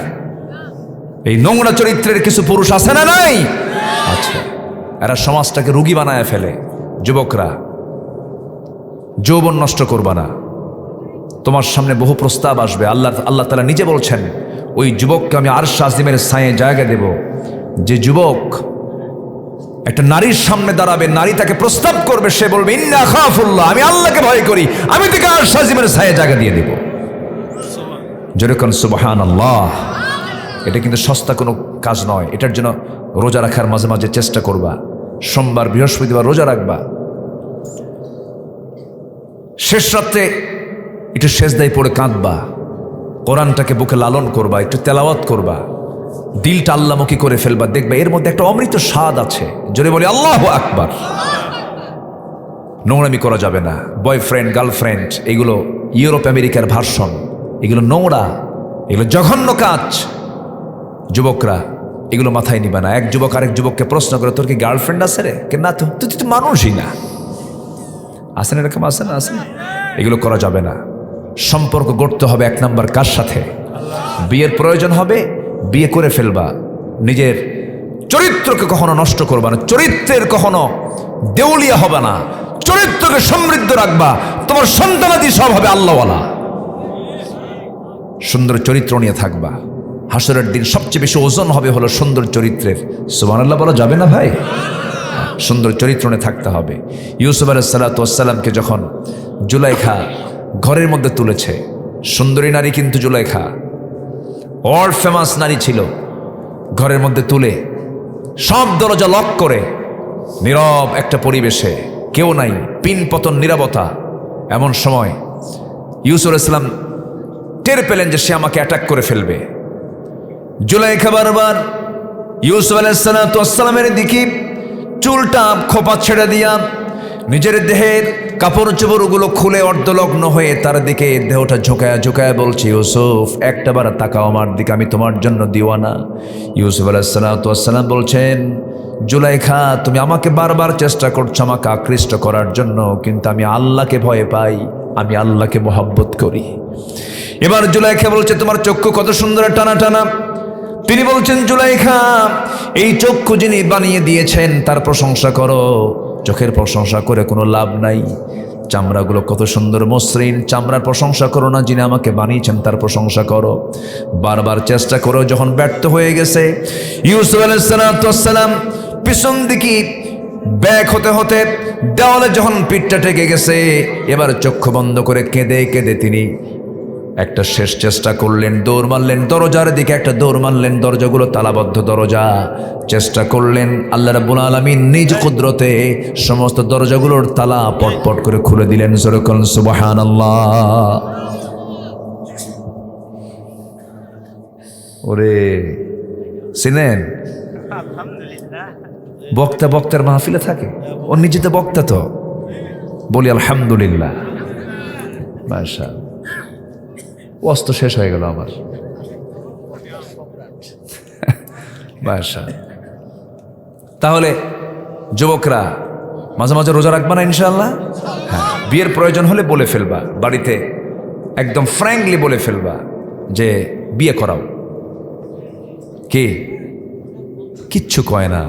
এই নোংরা চরিত্রের কিছু পুরুষ আছে না নাই? আচ্ছা, এরা সমাজটাকে রোগী বানায় ফেলে। যুবকরা, যৌবন নষ্ট করবা না। তোমার সামনে বহু প্রস্তাব আসবে। আল্লাহ তাআলা নিজে বলছেন, ওই যুবককে আমি আরশ আজিমের ছায়ে জায়গা দেব। যে যুবক একটা নারীর সামনে দাঁড়াবে, নারী তাকে প্রস্তাব করবে, সে বলবে ইন্না আখাফুল্লাহ, আমি আল্লাহকে ভয় করি, আমি তাকে আরশ আজিমের ছায়ে জায়গা দিয়ে দেব। যেরকম সুবহানাল্লাহ। এটা কিন্তু সস্তা কোনো কাজ নয়। এটার জন্য রোজা রাখার মাঝে মাঝে চেষ্টা করবা। সোমবার, বৃহস্পতিবার রোজা রাখবা। শেষ রাত্রে একটু সেজদায় পড়ে কাঁদবা, কোরআনটাকে বুকে লালন করবা, একটু তেলাওয়াত করবা, দিলটা আল্লাহমুখী করে ফেলবা, দেখবা এর মধ্যে একটা অমৃত স্বাদ আছে। জোরে বলি আল্লাহু আকবার। নোংরামি করা যাবে না। বয়ফ্রেন্ড গার্লফ্রেন্ড এগুলো ইউরোপ আমেরিকার ভার্সন, এগুলো নোংরা, এগুলো জঘন্য কাজ। যুবকরা এগুলো মাথায় নিবা না। এক যুবক আরেক যুবককে প্রশ্ন করে, তোর কি গার্লফ্রেন্ড আছে রে? কে না, তো তুই তো মানুষই না। আসেন এরকম, আসেন আসেন। এগুলো করা যাবে না। সম্পর্ক গড়তে হবে এক নাম্বার কার সাথে? বিয়ের প্রয়োজন হবে, বিয়ে করে ফেলবা। নিজের চরিত্রকে কখনো নষ্ট করবা না, চরিত্রের কখনো দেউলিয়া হবে না, চরিত্রকে সমৃদ্ধ রাখবা। তোমার সন্তানাদি সব হবে আল্লাহওয়ালা। সুন্দর চরিত্র নিয়ে থাকবা। হাসরের দিন সবচেয়ে বেশি ওজন হবে হলো সুন্দর চরিত্রের। সুবহানাল্লাহ বলা যাবে না ভাই? সুন্দর চরিত্র নিয়ে থাকতে হবে। ইউসুফ আলাইহিস সালাতু ওয়াস সালামকে যখন জুলাইখা ঘরের মধ্যে তুলেছে, সুন্দরী নারী কিন্তু জুলাইখা ওয়ার্ল্ড ফেমাস নারী ছিল, ঘরের মধ্যে তুলে সব দরজা লক করে নীরব একটা পরিবেশে, কেউ নাই, পিন পতন নীরবতা। এমন সময় ইউসুফ আলাইহিস সালাম টের পেলেন যে সে আমাকে অ্যাটাক করে ফেলবে। জুলাইখা বারবার ইউসুফ আলাইহিস সালাতু ওয়াস সালামের দিকে চুলটা খোপা ছেড়ে দিয়া নিজের দেহের কাপড় চোপড়গুলো খুলে অর্ধলগ্ন হয়ে তার দিকে দেহটা ঝোঁকায়া ঝোঁকায়া বলছে, ইউসুফ একটা বার তাকাও আমার দিকে, আমি তোমার জন্য দিওয়ানা। ইউসুফ আলাইহিস সালাতু ওয়াস সালাম বলছেন, জুলাইখা তুমি আমাকে বারবার চেষ্টা করছো আমাকে আকৃষ্ট করার জন্য, কিন্তু আমি আল্লাহকে ভয় পাই, আমি আল্লাহকে মহব্বত করি। এবার জুলাইখা বলছে, তোমার চক্ষু কত সুন্দর টানা টানা। তিনি বলছেন, জুলাইখা এই চক্ষু যিনি বানিয়ে দিয়েছেন তার প্রশংসা করো। চোখের প্রশংসা করে কোনো লাভ নাই। চামড়াগুলো কত সুন্দর মসৃণ, চামড়ার প্রশংসা করো না, যিনি আমাকে বানিয়েছেন তার প্রশংসা করো। বারবার চেষ্টা করো, যখন ব্যর্থ হয়ে গেছে ইউসুফ আলাইহিস সালাম পিছন দিকে ব্যাক হতে হতে দেওয়ালে যখন পিঠটা টেকে গেছে, এবার চক্ষু বন্ধ করে কেঁদে কেঁদে তিনি একটা শেষ চেষ্টা করলেন, দৌড় মারলেন দরজার দিকে, একটা দৌড় মারলেন, দরজাগুলো তালাবদ্ধ দরজা। চেষ্টা করলেন, আল্লাহ রাব্বুল আলামিন নিজ কুদরতে সমস্ত দরজাগুলোর তালা পটপট করে খুলে দিলেন। জোরে বলুন সুবহানাল্লাহ। ওরে চিনেন, বক্তা বক্তার মাহফিলে থাকে, ও নিজে তো বক্তা, তো বলি আলহামদুলিল্লাহ। মাশাআল্লাহ, অস্ত শেষ হয়ে গেল আমার। তাহলে যুবকরা মাঝে মাঝে রোজা রাখবা না ইনশাআল্লাহ? হ্যাঁ, বিয়ের প্রয়োজন হলে বলে ফেলবা, বাড়িতে একদম ফ্র্যাঙ্কলি বলে ফেলবা যে বিয়ে করাও। কে কিচ্ছু কয় না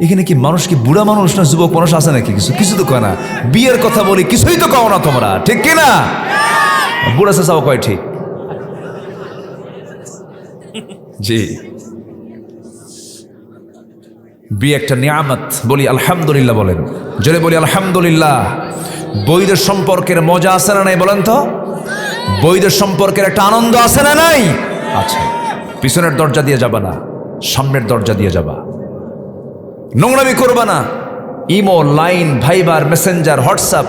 এখানে। কি মানুষ, কি বুড়া মানুষ না যুবক মানুষ আছে নাকি? কিছু তো কয় না। বিয়ের কথা বলি, কিছুই তো কও না তোমরা, ঠিক কিনা? বুড়া চাচাও কয় ঠিক। জি, বিয়ে একটা নিয়ামত, বলি আলহামদুলিল্লাহ। বলেন জোরে, বলি আলহামদুলিল্লাহ। বৈধ সম্পর্কের মজা আছে না নাই বলেন তো? বৈধ সম্পর্কের একটা আনন্দ আছে না নাই? আচ্ছা, পিছনের দরজা দিয়ে যাবা না, সামনের দরজা দিয়ে যাবা। নোংরামি করবা না। Imo, Line, Viber, Messenger, WhatsApp,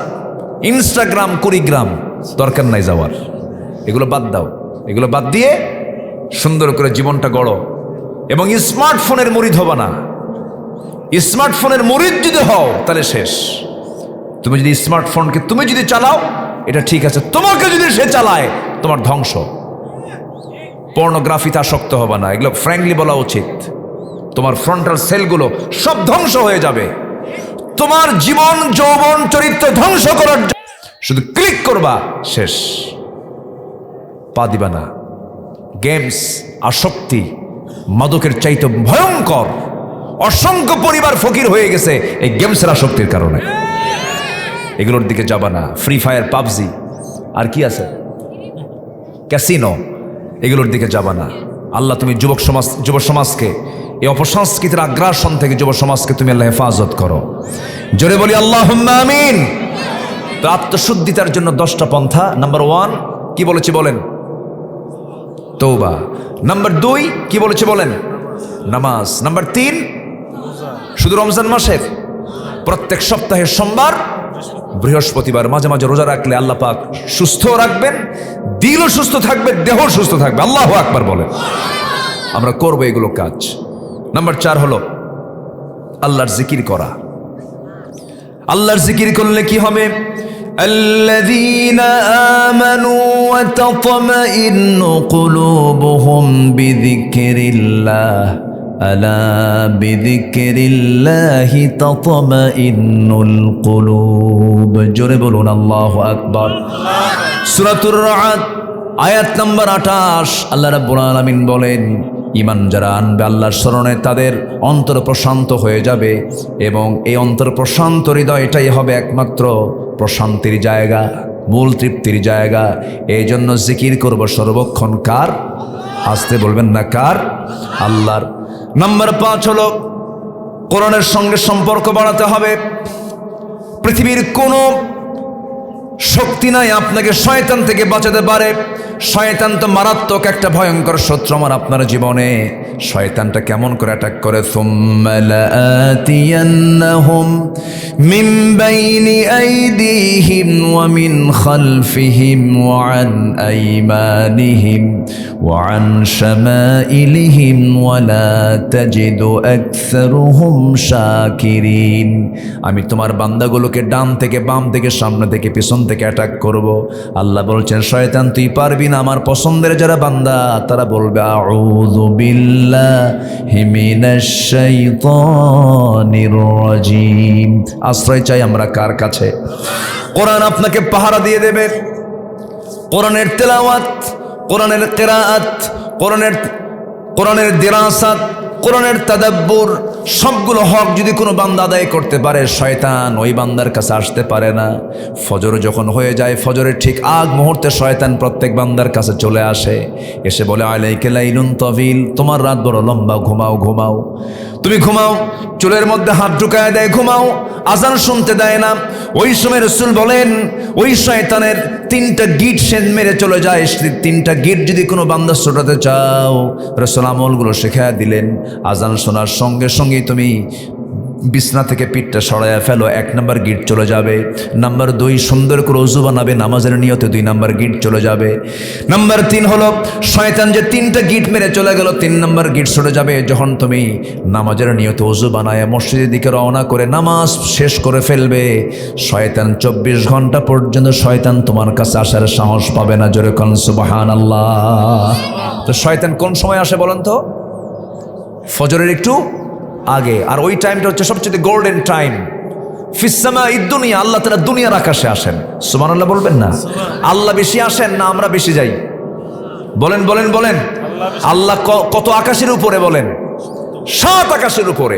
Instagram, Kurigram দরকার নাই যাওয়ার। এগুলো বাদ দাও। এগুলো বাদ দিয়ে সুন্দর করে জীবনটা গড়ো। এবং স্মার্টফোনের মুরিদ হবা না। স্মার্টফোনের মুরিদ যদি হও তাহলে শেষ। তুমি যদি স্মার্টফোনকে তুমি যদি চালাও এটা ঠিক আছে, তোমাকে যদি সে চালায় তোমার ধ্বংস। পর্নোগ্রাফিতে আসক্ত হবা না, এগুলো ফ্র্যাঙ্কলি বলা উচিত। তোমার ফ্রন্টাল সেলগুলো সব ধ্বংস হয়ে যাবে। তোমার জীবন, যৌবন, চরিত্র ধ্বংস করার শুধু ক্লিক করবা, শেষ। পা দিবা না। গেমস, আসক্তি মাদকের চাইতে ভয়ঙ্কর। অসংখ্য পরিবার ফকির হয়ে গেছে এই গেমসের আসক্তির কারণে। এগুলোর দিকে যাবা না। ফ্রি ফায়ার, পাবজি, আর কি আছে, ক্যাসিনো, এগুলোর দিকে যাবা না। আল্লাহ তুমি যুব সমাজকে এই অপসংস্কৃতির আগ্রাসন থেকে যুব সমাজকে তুমি আল্লাহ হেফাজত করো। জোরে বলি আল্লাহুম্মা আমিন। তো আত্মশুদ্ধিতার জন্য 10টা পন্থা। নাম্বার 1 কি বলেছি বলেন? তওবা। নাম্বার 2 কি বলেছে বলেন? নামাজ। নাম্বার 3 শুধু রমজান মাসের প্রত্যেক সপ্তাহের সোমবার বৃহস্পতিবার মাঝে মাঝে রোজা রাখলে আল্লাহ পাক সুস্থ রাখবেন, দিলও সুস্থ থাকবে, দেহ সুস্থ থাকবে। আল্লাহু আকবার বলেন। আমরা করবো এগুলো কাজ। নাম্বার 4 হলো আল্লাহর জিকির করা। আল্লাহর জিকির করলে কি হবে? আল্লাযীনা আমানু ওয়া তাতমাইন্নু কুলুবুহুম বিযিকরিল্লাহ আলা বিযিকরিল্লাহি তাতমাইন্নুল কুলুব। জোরে বলুন আল্লাহু আকবার। সূরাতুর রা'দ আয়াত নাম্বার 28 আল্লাহ রাব্বুল আলামিন বলেন, ঈমান যারা আনবে আল্লাহর স্মরণে তাদের অন্তর প্রশান্ত হয়ে যাবে, এবং এই অন্তর প্রশান্ত হৃদয় এটাই হবে একমাত্র প্রশান্তির জায়গা, মূল তৃপ্তির জায়গা। এই জন্য জিকির করব সর্বক্ষণ কার? আসতে বলবেন না কার? আল্লাহর। নাম্বার 5 হলো কোরআনের সঙ্গে সম্পর্ক বাড়াতে হবে। পৃথিবীর কোনো শক্তি নাই আপনাকে শয়তান থেকে বাঁচাতে পারে। শয়তান তো মারাত্মক একটা ভয়ঙ্কর শত্রু আমার আপনার জীবনে। শয়তানটা কেমন করে অ্যাটাক করে? সুম্মা লাআতিয়ান্নাহুম মিন বাইনি আইদিহিম ওয়া মিন খালফিহিম ওয়া আন আইমানিহিম ওয়া আন শামাইলিহিম ওয়া লা তাজিদু আকসারুহুম শাকিরিন। আমি তোমার বান্দাগুলোকে ডান থেকে বাম থেকে সামনে থেকে পিছন থেকে অ্যাটাক করব। আল্লাহ বলছেন, শয়তান তুই পারবি না। আমার পছন্দের যারা বান্দা তারা বলবে আউযু বিল্লাহি মিনাশ শাইতানির রাজিম। আশ্রয় চাই আমরা কার কাছে? কোরআন আপনাকে পাহারা দিয়ে দেবে। কোরআনের তেলাওয়াত, কোরআনের কিরাআত, কোরআনের দিরাসাত, কোরআনের তাদাব্বুর, সবগুলো হক যদি কোনো বান্দা আদায় করতে পারে, শয়তান ওই বান্দার কাছে আসতে পারে না। ফজর যখন হয়ে যায়, ফজরের ঠিক আগ মুহূর্তে শয়তান প্রত্যেক বান্দার কাছে চলে আসে, এসে বলে আলাইকা লাইলুন তাবিল, তোমার রাত বড় লম্বা, ঘুমাও ঘুমাও। তুমি ঘুমাও, চুলের মধ্যে হাত ঢুকায় দেয়, ঘুমাও, আজান শুনতে দেয় না। ওই সময় রাসূল বলেন ওই শয়তানের 3টা গিট সে মেরে চলে যায়। 3টা গিট যদি কোনো বান্দা ছোটাতে চাও, রাসূল আমলগুলো শেখায় দিলেন। আজান শোনার সঙ্গে সঙ্গেই তুমি বিছনা থেকে পিঠটা সরাইয়া ফেলো, 1 নম্বর গিট চলে যাবে। নাম্বার 2, সুন্দর করে ওযু বানাবে, নামাজের নিয়তে 2 নম্বর গিট চলে যাবে। নাম্বার 3 হলো শয়তান যে 3টা গিট মেরে চলে গেল, 3 নম্বর গিট চলে যাবে যখন তুমি নামাজের নিয়তে ওযু বানায় মসজিদের দিকে রওনা করে নামাজ শেষ করে ফেলবে। শয়তান 24 ঘন্টা পর্যন্ত শয়তান তোমার কাছে আসার সাহস পাবে না। জোরে কোন সুবহানাল্লাহ। তো শয়তান কোন সময় আসে বলেন তো? ফজরের একটু আগে। আর ওই টাইমটা হচ্ছে সবচেয়ে গোল্ডেন টাইম। ফিসসামা ইদ্দুনিয়া, আল্লাহ তাআলা দুনিয়ার আকাশে আসেন। সুবহানাল্লাহ বলবেন না? আল্লাহ বেশি আসেন না আমরা বেশি যাই? বলেন বলেন বলেন। আল্লাহ কত আকাশের উপরে? বলেন 7 আকাশের উপরে।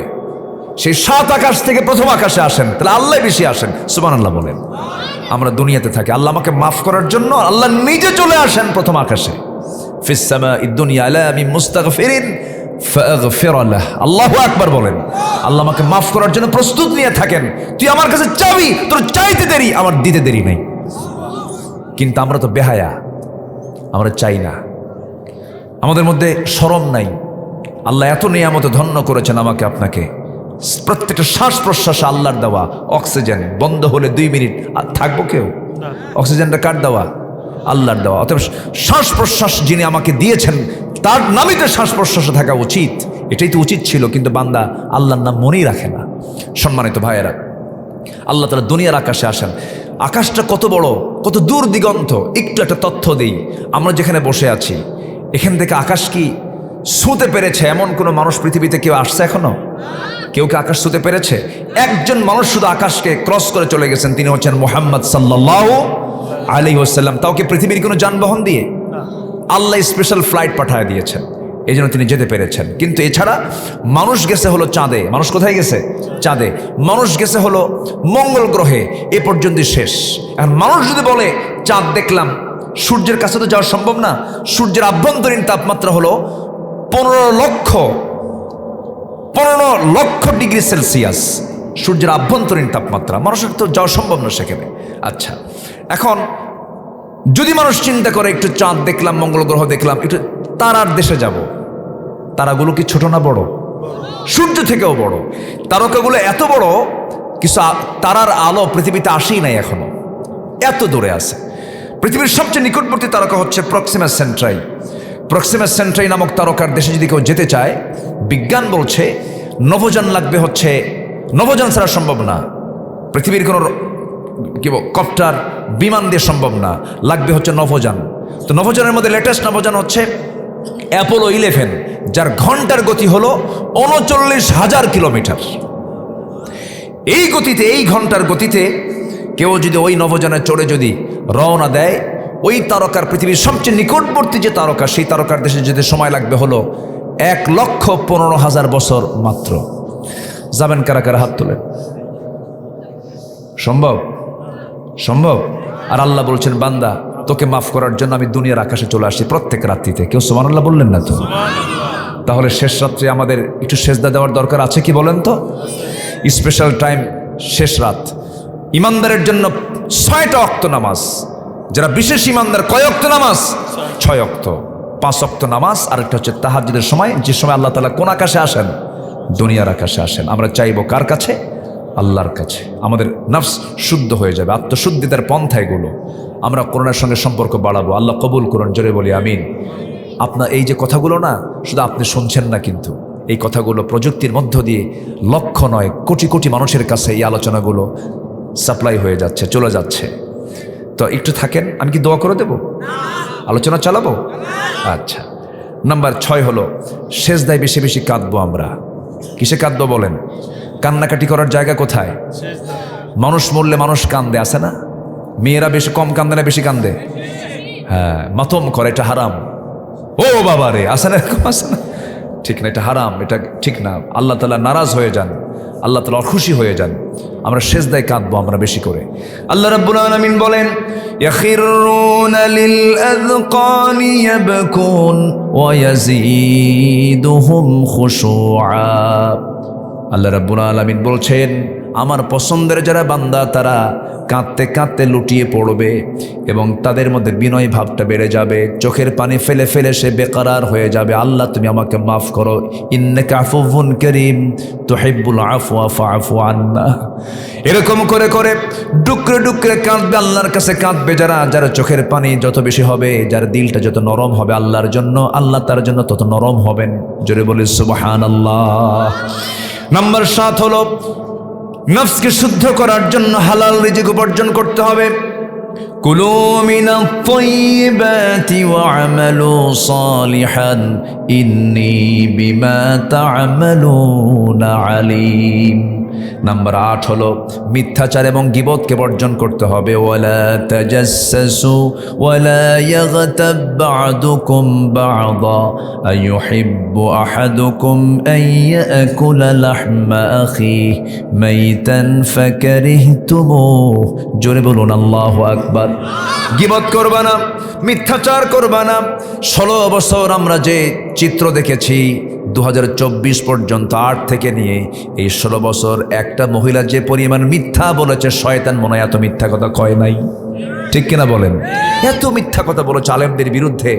সেই 7 আকাশ থেকে প্রথম আকাশে আসেন, তাহলে আল্লাহ বেশি আসেন। সুবহানাল্লাহ বলেন। আমরা দুনিয়াতে থাকি, আল্লাহ আমাকে মাফ করার জন্য আল্লাহ নিজে চলে আসেন প্রথম আকাশে। ফিসসামা ইদ্দুনিয়া আলা মিন মুস্তাগফিরিন ফাগফির লাহ। আল্লাহু আকবার বলেন। আল্লাহ আমাকে মাফ করার জন্য প্রস্তুত নিয়ে থাকেন। তুই আমার কাছে চাবি, তোর চাইতে দেরি, আমার দিতে দেরি নেই। কিন্তু আমরা তো বেহায়া, আমরা চাই না, আমাদের মধ্যে শরম নাই। আল্লাহ এত নিয়ামতে ধন্য করেছেন আমাকে আপনাকে। প্রত্যেকটা শ্বাস প্রশ্বাসে আল্লাহর দেওয়া। অক্সিজেন বন্ধ হলে 2 মিনিট থাকবো কেউ? অক্সিজেনটা কার দেওয়া? আল্লাহর দেওয়া। অতএব শ্বাস প্রশ্বাস যিনি আমাকে দিয়েছেন তার নামই তো শ্বাস প্রশ্বাসে থাকা উচিত। এটাই তো উচিত ছিল, কিন্তু বান্দা আল্লাহর নাম মনেই রাখে না। সম্মানিত ভাইয়েরা, আল্লাহ তাআলা দুনিয়ার আকাশে আসেন। আকাশটা কত বড়, কত দূর দিগন্ত। একটু একটা তথ্য দেই। আমরা যেখানে বসে আছি, এখান থেকে আকাশ কি ছুঁতে পেরেছে এমন কোনো মানুষ পৃথিবীতে কেউ আসছে এখনো? কেউ কি আকাশ ছুঁতে পেরেছে? একজন মানুষ শুধু আকাশকে ক্রস করে চলে গেছেন, তিনি হচ্ছেন মুহাম্মদ সাল্লাল্লাহু আলাইহি ওয়াসাল্লাম। তাও কি পৃথিবীর কোনো যানবাহন দিয়ে? আল্লাহ স্পেশাল ফ্লাইট পাঠিয়ে দিয়েছেন, এই জন্য তিনি যেতে পেরেছেন। কিন্তু এছাড়া মানুষ গেছে হলো চাঁদে। মানুষ কোথায় গেছে? চাঁদে। মানুষ গেছে হলো মঙ্গল গ্রহে। এ পর্যন্তই শেষ। এখন মানুষ যদি বলে চাঁদ দেখলাম, সূর্যের কাছে তো যাওয়া সম্ভব না। সূর্যের আভ্যন্তরীণ তাপমাত্রা হলো 15 লক্ষ ডিগ্রি সেলসিয়াস। সূর্যের আভ্যন্তরীণ তাপমাত্রা, মানুষের তো যাওয়া সম্ভব না সেখানে। আচ্ছা, এখন যদি মানুষ চিন্তা করে একটু চাঁদ দেখলাম, মঙ্গল গ্রহ দেখলাম, একটু তারার দেশে যাব। তারাগুলো কি ছোট না বড়? সূর্য থেকেও বড়। তারকাগুলো এত বড়, কিছু তারার আলো পৃথিবীতে আসেই নাই এখনো, এত দূরে আছে। পৃথিবীর সবচেয়ে নিকটবর্তী তারকা হচ্ছে প্রক্সিমা সেন্ট্রাই। প্রক্সিমা সেন্ট্রাই নামক তারকার দেশে যদি কেউ যেতে চায়, বিজ্ঞান বলছে নভোযান লাগবে হচ্ছে, নভোযান ছাড়া সম্ভব না, পৃথিবীর কোনো কপ্টার বিমান দিয়ে সম্ভব না, লাগবে হচ্ছে নভোযান। তো নভোযানের মধ্যে লেটেস্ট নভোযান হচ্ছে অ্যাপোলো 11, যার ঘন্টার গতি হলো 39,000 কিলোমিটার। এই গতিতে, এই ঘন্টার গতিতে কেউ যদি ওই নভোযানে চড়ে যদি রওনা দেয়, ওই তারকার পৃথিবীর সবচেয়ে নিকটবর্তী যে তারকা, সেই তারকার দেশে যেতে সময় লাগবে হলো 1,15,000 বছর মাত্র। যাবেন কারা কারা? হাত তোলেন। সম্ভব? সম্ভব? আর আল্লাহ বলছেন, বান্দা তোকে মাফ করার জন্য আমি দুনিয়ার আকাশে চলে আসি প্রত্যেক রাত্রিতে। কেউ সুবহানাল্লাহ বললেন না তো? তাহলে শেষ রাত্রে আমাদের একটু সেজদা দেওয়ার দরকার আছে কি বলেন তো? স্পেশাল টাইম শেষ রাত। ইমানদারের জন্য 6টা ওয়াক্ত নামাজ। যারা বিশেষ ইমানদার, কয় ওয়াক্ত নামাজ? 6 ওয়াক্ত। 5 ওয়াক্ত নামাজ, আরেকটা হচ্ছে তাহাজ্জুদের সময়, যে সময় আল্লাহ তাআলা কোন আকাশে আসেন? দুনিয়ার আকাশে আসেন। আমরা চাইবো কার কাছে? আল্লাহর কাছে। আমাদের নফস শুদ্ধ হয়ে যাবে, আত্মশুদ্ধিতার পন্থা এগুলো। আমরা কোরআনের সঙ্গে সম্পর্ক বাড়াবো। আল্লাহ কবুল করুন, জোরে বলি আমিন। আপনার এই যে কথাগুলো না, শুধু আপনি শুনছেন না, কিন্তু এই কথাগুলো প্রযুক্তির মধ্য দিয়ে লক্ষ নয় কোটি কোটি মানুষের কাছে এই আলোচনাগুলো সাপ্লাই হয়ে যাচ্ছে, চলে যাচ্ছে। তো একটু থাকেন, আমি কি দোয়া করে দেব? আলোচনা চালাবো? আচ্ছা। নাম্বার 6 হলো সেজদায় বেশি বেশি কাঁদবো আমরা। কিসে কাঁদবো বলেন? কান্নাকাটি করার জায়গা কোথায়? মানুষ মরলে মানুষ কান্দে, আছে না? মেয়েরা বেশি কম কান্দে না বেশি কান্দে? হ্যাঁ, মাতম করে, এটা হারাম। ও বাবা রে, আছে না? এরকম আছে না? ঠিক না, এটা হারাম, এটা ঠিক না। আল্লাহ তাআলা নারাজ হয়ে যান, আল্লাহ তাআলা অখুশি হয়ে যান। আমরা সেজদায় কাঁদবো আমরা বেশি করে। আল্লাহ রাব্বুল আলামিন বলেন, ইয়াখিরুনা লিল আযকানি ইয়াবকুন ওয়া ইয়াজিদুহুম খুশুআ। আল্লাহ রাব্বুল আলামিন বলছেন, আমার পছন্দের যারা বান্দা তারা কাঁদতে কাঁদতে লুটিয়ে পড়বে এবং তাদের মধ্যে বিনয় ভাবটা বেড়ে যাবে, চোখের পানি ফেলে ফেলে সে বেকরার হয়ে যাবে। আল্লাহ তুমি আমাকে মাফ করো, ইন্নাকা আফুউন কারীম তুহিব্বুল আফওয়া ফাআফু আন্না। এরকম করে করে ডুকরে ডুকরে কাঁদবে, আল্লাহর কাছে কাঁদবে যারা, যারা চোখের পানি যত বেশি হবে, যার দিলটা যত নরম হবে আল্লাহর জন্য, আল্লাহ তার জন্য তত নরম হবেন। জোরে বলি সুবহানাল্লাহ। নাম্বার 7 হলো নফসকে শুদ্ধ করার জন্য হালাল রিজিক উপার্জন করতে হবে। কুলু মিনাত তাইয়্যিবাতি ওয়া'মালু সালিহান ইন্নী বিমা তা'মালুনা আলীম। নাম্বার 8 হলো মিথ্যাচার এবং গীবতকে বর্জন করতে হবে। ওয়ালা তাজাসসু ওয়ালা ইয়াগতাব বা'দুকুম বা'দা আইয়ুহিব্বু আহাদুকুম আন ইয়াকুলা লাহমা আখিহি মাইতান ফাকারিহতুমুহ। জোরে বলুন আল্লাহু আকবার। গীবত করবা না, মিথ্যাচার করবা না। 16 বছর আমরা যে চিত্র দেখেছি 2024 পর্যন্ত, 8 থেকে নিয়ে এই 16 বছর একটা মহিলা যে পরিমাণ মিথ্যা বলেছে, শয়তান মনে হয় এত মিথ্যা কথা কয় নাই। ঠিক কিনা বলেন? এত মিথ্যা কথা বলেছে, আলেমদের বিরুদ্ধে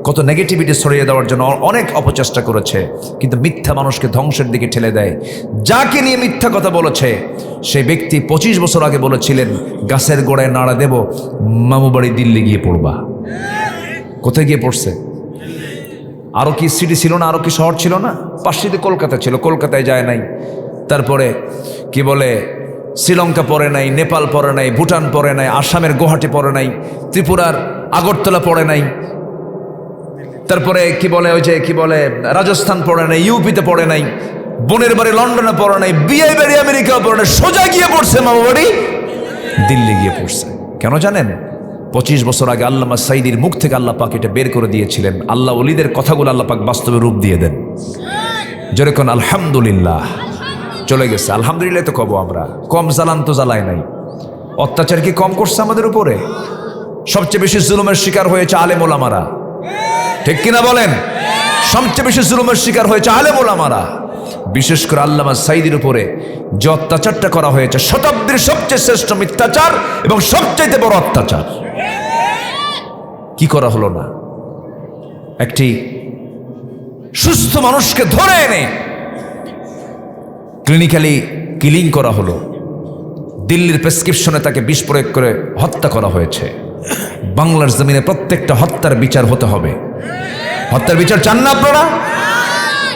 কত নেগেটিভিটি ছড়িয়ে দেওয়ার জন্য অনেক অপচেষ্টা করেছে, কিন্তু মিথ্যা মানুষকে ধ্বংসের দিকে ঠেলে দেয়। যাকে নিয়ে মিথ্যা কথা বলেছে সেই ব্যক্তি 25 বছর আগে বলেছিলেন গাছের গোড়ায় নাড়া দেব, মামু বাড়ি দিল্লি গিয়ে পড়বা। কোথায় গিয়ে পড়ছে? আরও কি সিটি ছিল না, আরও কি শহর ছিল না? পাশেতে কলকাতা ছিল, কলকাতায় যায় নাই। তারপরে কি বলে শ্রীলঙ্কা পড়ে নাই, নেপাল পড়ে নাই, ভুটান পড়ে নাই, আসামের গুয়াহাটি পড়ে নাই, ত্রিপুরার আগরতলা পড়ে নাই, তারপরে কি বলে ওই যে কি বলে রাজস্থান পড়ে নাই, ইউপিতে পড়ে নাই, বোনের বাড়ি লন্ডনে পড়ে নাই, বিয়ে বাড়ি আমেরিকা পড়ে নাই, সোজা গিয়ে পড়ছে মামা বাড়ি দিল্লি গিয়ে পড়ছে। কেন জানেন? 25 বছর আগে আল্লামা সাঈদীর মুখ থেকে আল্লাহ পাক এটা বের করে দিয়েছিলেন। আল্লাহ ওলিদের কথাগুলো আল্লাহ পাক বাস্তবে রূপ দিয়ে দেন। যেরকম আলহামদুলিল্লাহ চলে গেছে, আলহামদুলিল্লাহ তো কব আমরা। কম জ্বালান তো জ্বালায় নাই। অত্যাচার কি কম করছে আমাদের উপরে? সবচেয়ে বেশি জুলুমের শিকার হয়েছে আলেম ওলামারা। ঠিক কিনা বলেন? সবচেয়ে বেশি জুলুমের শিকার হয়েছে আলেম ওলামারা। বিশেষ করে আল্লামা সাঈদীর উপরে যে অত্যাচারটা করা হয়েছে, শতাব্দীর সবচেয়ে শ্রেষ্ঠ মিথ্যাচার এবং সবচাইতে বড় অত্যাচার। কি করা হলো না? একটি সুস্থ মানুষকে ধরে এনে ক্লিনিক্যালি কিলিং করা হলো, দিল্লির প্রেসক্রিপশনে তাকে বিষ প্রয়োগ করে হত্যা করা হয়েছে। বাংলার জমিনে প্রত্যেকটা হত্যার বিচার হতে হবে। হত্যার বিচার চান না আপনারা?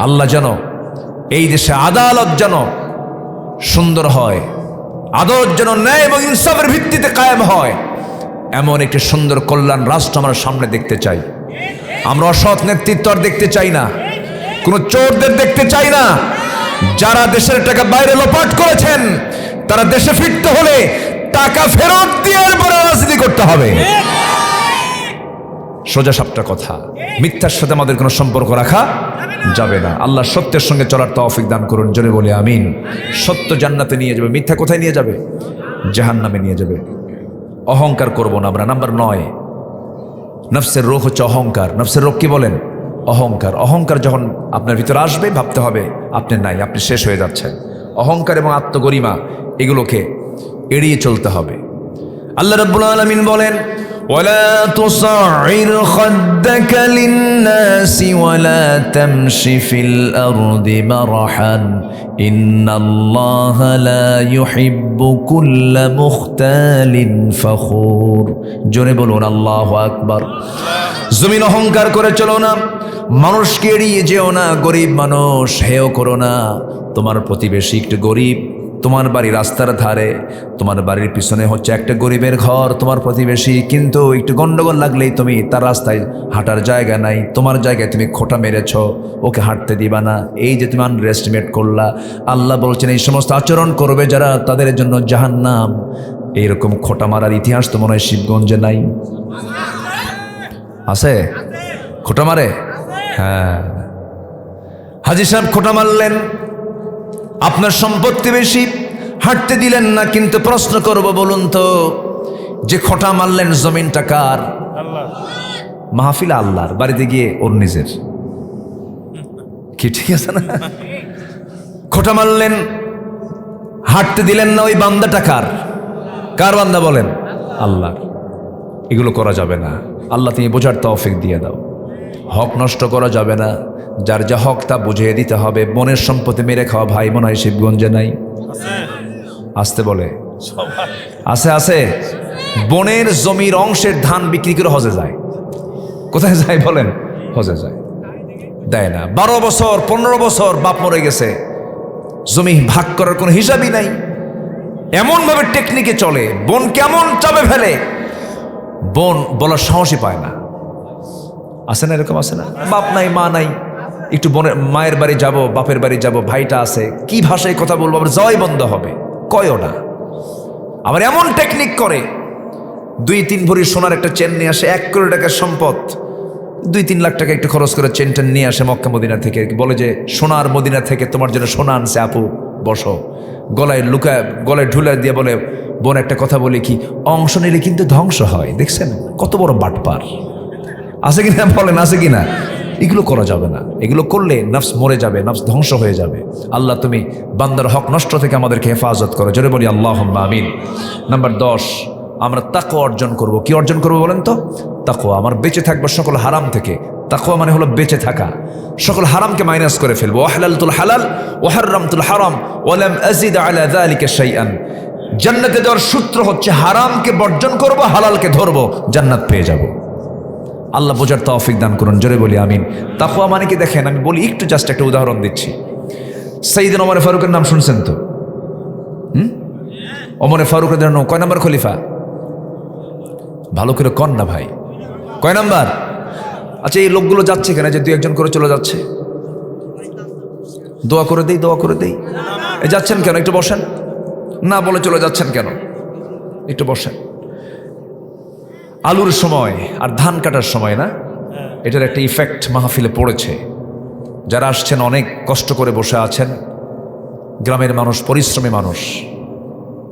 আল্লাহ যেন এই দেশে আদালত যেন সুন্দর হয়, আদালত যেন ন্যায় এবং ইনসাফের ভিত্তিতে কায়েম হয়, এমন একটি সুন্দর কল্যাণ রাষ্ট্র আমরা সামনে দেখতে চাই। আমরা অসৎ নেতৃত্ব আর দেখতে চাই না, কোনো চোরদের দেখতে চাই না। যারা দেশের টাকা বাইরে লোপাট করেছেন তারা দেশে ফিরতে হলে টাকা ফেরত দিয়ে এরপরে রাজনীতি করতে হবে। সোজা সাপটা কথা, মিথ্যার সাথে আমাদের কোনো সম্পর্ক রাখা যাবে না। আল্লাহ সত্যের সঙ্গে চলার তৌফিক দান করুন, জোরে বলি আমিন। সত্য জান্নাতে নিয়ে যাবে, মিথ্যা কোথায় নিয়ে যাবে? জাহান্নামে নিয়ে যাবে। অহংকার করব না আমরা। নাম্বার 9, নফসের রোগ হচ্ছে অহংকার। নফসের রোগ কি বলেন? অহংকার। অহংকার যখন আপনার ভিতরে আসবে ভাবতে হবে আপনি নাই, আপনি শেষ হয়ে যাচ্ছেন। অহংকার এবং আত্মগরিমা এগুলোকে এড়িয়ে চলতে হবে। আল্লাহ রাব্বুল আলামিন বলেন, ওয়ালা তুসাইর খাদ্দাকা লিন-নাসি ওয়ালা তামশি ফিল আরদি মারহান ইন্নাল্লাহা লা ইউহিব্বু কুল্লা মুখতালিন ফখুর। জোরে বলুন আল্লাহু আকবার। জমিন অহংকার করে চলো না, মানুষকে এড়িয়ে যেও না, গরিব মানুষ হেয় করো না। তোমার প্রতিবেশী একটু গরিব, তোমার বাড়ি রাস্তার ধারে, তোমার বাড়ির পিছনে হচ্ছে একটা গরিবের ঘর, তোমার প্রতিবেশী, কিন্তু একটু গন্ডগোল লাগলেই তুমি তার রাস্তায় হাঁটার জায়গা নাই, তোমার জায়গায় তুমি খোঁটা মেরেছ, ওকে হাঁটতে দিবা না। এই যে তুমি আন্ডারএস্টিমেট করলা, আল্লাহ বলছেন এই সমস্ত আচরণ করবে যারা, তাদের জন্য জাহান্নাম। এইরকম খোঁটা মারার ইতিহাস তো মনে হয় শিবগঞ্জে নাই, আছে? খোঁটা মারে? হ্যাঁ, হাজী সাহেব খোঁটা মারলেন, আপনার সম্পত্তি বেশি, হাঁটতে দিলেন না। কিন্তু প্রশ্ন করব, বলুন তো, যে খোঁটা মারলেন জমিনটা কার? মাহফিল আল্লাহর, বাড়িতে গিয়ে ওর নিজের। কি ঠিক আছে না? খোঁটা মারলেন, হাঁটতে দিলেন না, ওই বান্দাটা কার? কার বান্দা বলেন? আল্লাহর। এগুলো করা যাবে না। আল্লাহ তুমি বোঝার তৌফিক দিয়ে দাও। হক নষ্ট করা যাবে না, যার যা হক তা বুঝিয়ে দিতে হবে। বোনের সম্পত্তি মেরে খাওয়া ভাই মনে হয় শিবগঞ্জে নাই? আসতে বলে আছে, আছে। বোনের জমির অংশের ধান বিক্রি করে হজে যায়। কোথায় যায় বলেন? হজে যায়, দেয় না। 12 বছর 15 বছর বাপ মরে গেছে, জমি ভাগ করার কোনো হিসাবই নাই। এমন ভাবে টেকনিকে চলে, বোন কেমন চাপে ফেলে, বোন বলার সাহসই পায় না। আছে না এরকম? আছে না? বাপ নাই, মা নাই, একটু বোনের মায়ের বাড়ি যাব, বাপের বাড়ি যাব, ভাইটা আছে, কি ভাষায় কথা বলবো, আবার যাওয়াই বন্ধ হবে, কয়ও না। আবার এমন টেকনিক করে, 2-3 ভরি সোনার একটা চেন নিয়ে আসে, 1 কোটি টাকার সম্পদ, 2-3 লাখ টাকা একটু খরচ করে চেনটা নিয়ে আসে মক্কা মদিনা থেকে, বলে যে সোনার মদিনা থেকে তোমার জন্য সোনা আনছে আপু, বসো। গলায় লুকায়, গলায় ঢুলা দিয়ে বলে, বোন একটা কথা বলি কি, অংশ নিলে কিন্তু ধ্বংস হয়। দেখছেন কত বড় বাটপার? আছে কিনা বলেন? আছে কিনা? এগুলো করা যাবে না। এগুলো করলে নফস মরে যাবে, নফস ধ্বংস হয়ে যাবে। আল্লাহ তুমি বান্দার হক নষ্ট থেকে আমাদেরকে হেফাজত করো, জোরে বলি আল্লাহুম্মা আমিন। নাম্বার 10, আমরা তাকওয়া অর্জন করব। কি অর্জন করব বলেন তো? তাকওয়া। আমার বেঁচে থাকবো সকল হারাম থেকে। তাকওয়া মানে হলো বেঁচে থাকা, সকল হারামকে মাইনাস করে ফেলবো। ওয়াহলালতুল হালাল ওয়া হারামতুল হারাম ওয়া লাম আযিদ আলা যালিকা শাইআন। জান্নাতে যাওয়ার সূত্র হচ্ছে হারামকে বর্জন করব, হালালকে ধরবো, জান্নাত পেয়ে যাব। আল্লাহ বোঝার তৌফিক দান করুন, জোরে বলি আমিন। তাকওয়া মানে কি দেখেন, আমি বলি একটু, জাস্ট একটা উদাহরণ দিচ্ছি। সাইয়েদনা ওমর ফারুকের নাম শুনছেন তো? ওমর ফারুকের জন্য কয় নাম্বার খলিফা? ভালো করে কন না ভাই, কয় নাম্বার? আচ্ছা, এই লোকগুলো যাচ্ছে কেন, যে 2-1 জন করে চলে যাচ্ছে? দোয়া করে দেই, দোয়া করে দেই। যাচ্ছেন কেন? একটু বসেন না, বলে চলে যাচ্ছেন কেন? একটু বসেন। আলুর সময় আর ধান কাটার সময় না, এটার একটা ইফেক্ট মাহফিলে পড়েছে। যারা আসছেন অনেক কষ্ট করে বসে আছেন, গ্রামের মানুষ, পরিশ্রমী মানুষ,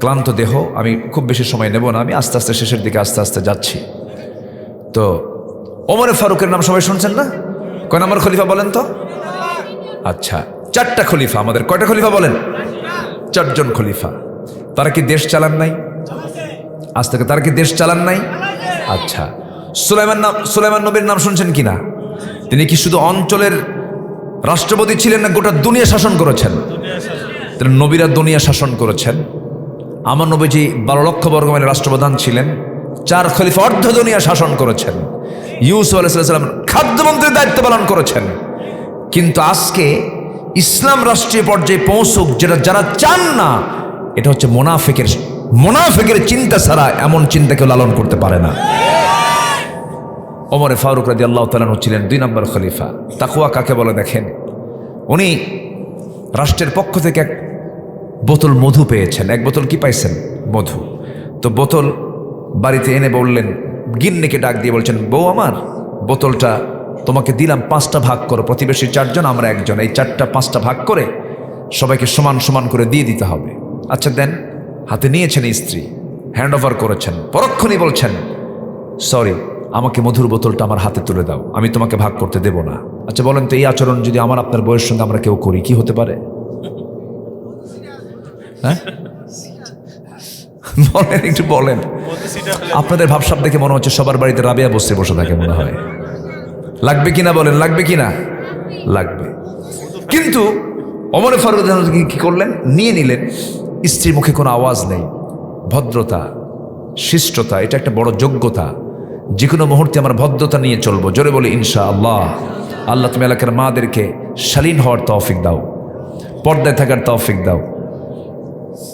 ক্লান্ত দেহ। আমি খুব বেশি সময় নেব না, আমি আস্তে আস্তে শেষের দিকে আস্তে আস্তে যাচ্ছি। তো ওমর ফারুকের নাম সবাই শুনছেন না? কয় নম্বর খলিফা বলেন তো? আচ্ছা, 4টা খলিফা। আমাদের কয়টা খলিফা বলেন? 4 জন খলিফা। তারা কি দেশ চালান নাই? আজ থেকে তারা কি দেশ চালান নাই? আচ্ছা, সুলাইমান নবীর নাম শুনছেন কিনা? তিনি কি শুধু অঞ্চলের রাষ্ট্রপতি ছিলেন, না গোটা দুনিয়া শাসন করেছেন? নবীরা দুনিয়া শাসন করেছেন। আমার নবীজি 12 লক্ষ বর্গমাইলের রাষ্ট্রপ্রধান ছিলেন, 4 খলিফা অর্ধ দুনিয়া শাসন করেছেন, ইউসুফ আলাইহিস সালাম খাদ্যমন্ত্রীর দায়িত্ব পালন করেছেন। কিন্তু আজকে ইসলাম রাষ্ট্রীয় পর্যায়ে পৌঁছুক, যেটা যারা চান না, এটা হচ্ছে মুনাফিকের চিন্তা ছাড়া এমন চিন্তা কেউ লালন করতে পারে না। ওমর ফারুক রাদিয়াল্লাহু তাআলা ছিলেন 2 নম্বর খলিফা। তাকওয়া কাকে বলে দেখেন, উনি রাষ্ট্রের পক্ষ থেকে এক বোতল মধু পেয়েছেন। এক বোতল কি পাইছেন? মধু। তো বোতল বাড়িতে এনে বললেন, গিন্নিকে ডাক দিয়ে বলছেন, বউ আমার, বোতলটা তোমাকে দিলাম, 5টা ভাগ করো, প্রতিবেশী 4 জন, আমরা 1 জন, এই 4টা 5টা ভাগ করে সবাইকে সমান সমান করে দিয়ে দিতে হবে। আচ্ছা দেন। হাতে নিয়েছেন স্ত্রী, হ্যান্ড ওভার করেছেন, পরক্ষণই বলছেন, সরি, আমাকে মধুর বোতলটা আমার হাতে তুলে দাও, আমি তোমাকে ভাগ করতে দেব না। আচ্ছা বলেন তো, এই আচরণ যদি আমার আপনার বউয়ের সঙ্গে আমরা কেউ করি, কি হতে পারে? হ্যাঁ বলেন, একটু বলেন। আপনাদের ভাবসাব দেখে মনে হচ্ছে সবার বাড়িতে রাবেয়া বসে বসে থাকে মনে হয়। লাগবে কিনা বলেন, লাগবে কিনা? লাগবে। কিন্তু ওমর ফারুক কি করলেন? নিয়ে নিলেন। স্ত্রীর মুখে কোনো আওয়াজ নেই। ভদ্রতা, শিষ্টতা, এটা একটা বড় যোগ্যতা। যে কোনো মুহূর্তে আমরা ভদ্রতা নিয়ে চলবো। জোরে বলি ইনশাআল্লাহ। আল্লাহ তুমি এলাকার মাদেরকে শালীন হওয়ার তৌফিক দাও, পর্দায় থাকার তৌফিক দাও,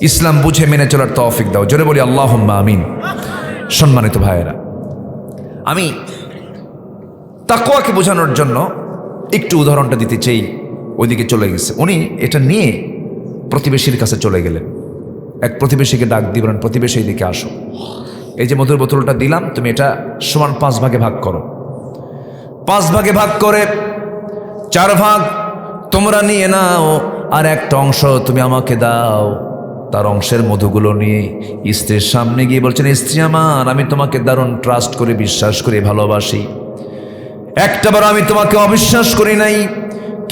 ইসলাম বুঝে মেনে চলার তৌফিক দাও। জোরে বলি আল্লাহুম্মা আমিন। সম্মানিত ভাইয়েরা, আমি তাকওয়াকে বোঝানোর জন্য একটু উদাহরণটা দিতে চাই। ওইদিকে চলে গেছে উনি, এটা নিয়ে প্রতিবেশীর কাছে চলে গেলেন। এক প্রতিবেশীকে ডাক দিয়ে বলেন, প্রতিবেশী দিকে আসো, এই যে মধুর বোতলটা দিলাম, তুমি এটা সমান 5 ভাগে ভাগ করো। 5 ভাগে ভাগ করে 4 ভাগ তোমরা নিয়ে নাও, আর একটা অংশ তুমি আমাকে দাও। তার অংশের মধুগুলো নিয়ে স্ত্রীর সামনে গিয়ে বলছেন, স্ত্রী আমার, আমি তোমাকে দারুণ ট্রাস্ট করে, বিশ্বাস করে, ভালোবাসি। একটাবার আমি তোমাকে অবিশ্বাস করি নাই,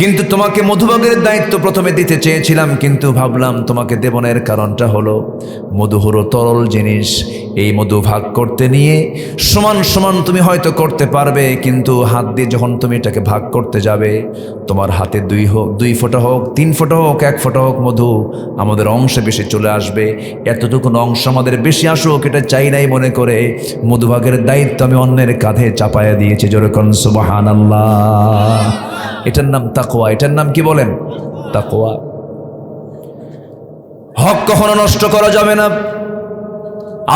কিন্তু তোমাকে মধুভাগের দায়িত্ব প্রথমে দিতে চেয়েছিলাম, কিন্তু ভাবলাম তোমাকে দেব না। এর কারণটা হলো, মধু হলো তরল জিনিস। এই মধু ভাগ করতে নিয়ে সমান সমান তুমি হয়তো করতে পারবে, কিন্তু হাত দিয়ে যখন তুমি এটাকে ভাগ করতে যাবে, তোমার হাতে 2 ফোঁটা হোক, 3 ফোঁটা হোক, 1 ফোঁটা হোক, মধু আমাদের অংশে বেশি চলে আসবে। এতটুকু অংশ আমাদের বেশি আসুক, এটা চাই নাই মনে করে মধুভাগের দায়িত্ব আমি অন্যের কাঁধে চাপায়া দিয়েছি। জোরে কোন সুবহানাল্লাহ। এটার নাম তাকওয়া। এটার নাম কি বলেন? তাকওয়া। হক কখনো নষ্ট করা যাবে না।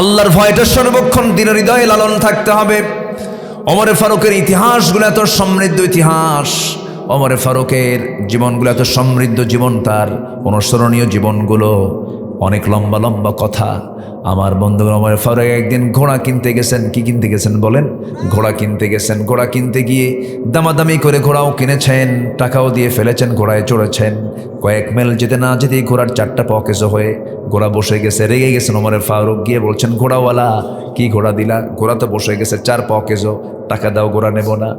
আল্লাহর ভয়টা সর্বক্ষণ দিনের হৃদয়ে লালন থাকতে হবে। ওমর ফারুকের ইতিহাসগুলো এত সমৃদ্ধ ইতিহাস, ওমর ফারুকের জীবনগুলো এত সমৃদ্ধ জীবন, তার অনুসরণীয় জীবনগুলো অনেক লম্বা লম্বা কথা। আমার বন্ধু ওমর ফারুক একদিন ঘোড়া কিনতে গেছেন। কি কিনতে গেছেন বলেন? ঘোড়া কিনতে গেছেন। ঘোড়া কিনতে গিয়ে দামাদামি করে ঘোড়াও কিনেছেন, টাকাও দিয়ে ফেলেছেন, ঘোড়ায় চড়েছেন। কয়েক মাইল যেতে না যেতেই ঘোড়ার 4টা পকেজো হয়ে ঘোড়া বসে গেছে। রেগে গেছেন ওমর ফারুক, গিয়ে বলছেন, ঘোড়াওয়ালা কি ঘোড়া দিলা? ঘোড়া তো বসে গেছে, 4 পকেজো, টাকা দাও, ঘোড়া নেব না।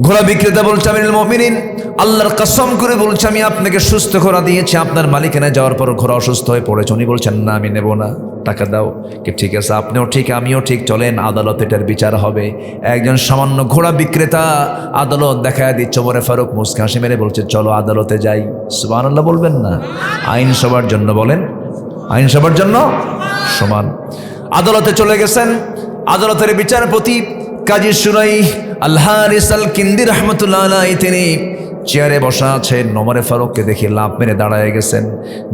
ঘোড়া বিক্রেতা বলছে, আমিরুল মুমিনিন, আল্লাহর কসম করে বলছে, আমি আপনাকে সুস্থ ঘোড়া দিয়েছি, আপনার মালিকানায় যাওয়ার পর ঘোড়া অসুস্থ হয়ে পড়েছে। উনি বলছেন, না আমি নেব না, টাকা দাও। কি ঠিক আছে, আপনিও ঠিক আমিও ঠিক, চলেন আদালত, এটার বিচার হবে। একজন সামান্য ঘোড়া বিক্রেতা আদালত দেখায় দিচ্ছে। ওমর ফারুক মুস্কি হাসি মেরে বলছে, চলো আদালতে যাই। সুবহানাল্লাহ বলবেন না? আইন সবার জন্য, বলেন, আইন সবার জন্য সমান। আদালতে চলে গেছেন। আদালতের বিচারপতি কাজী সুরাই আল হারিস আল কিন্দি রাহমাতুল্লাহ আলাইহি, তিনি চেয়ারে বসা আছেন। ওমর ফারুককে দেখে লাফ মেরে দাঁড়ায় গেছেন।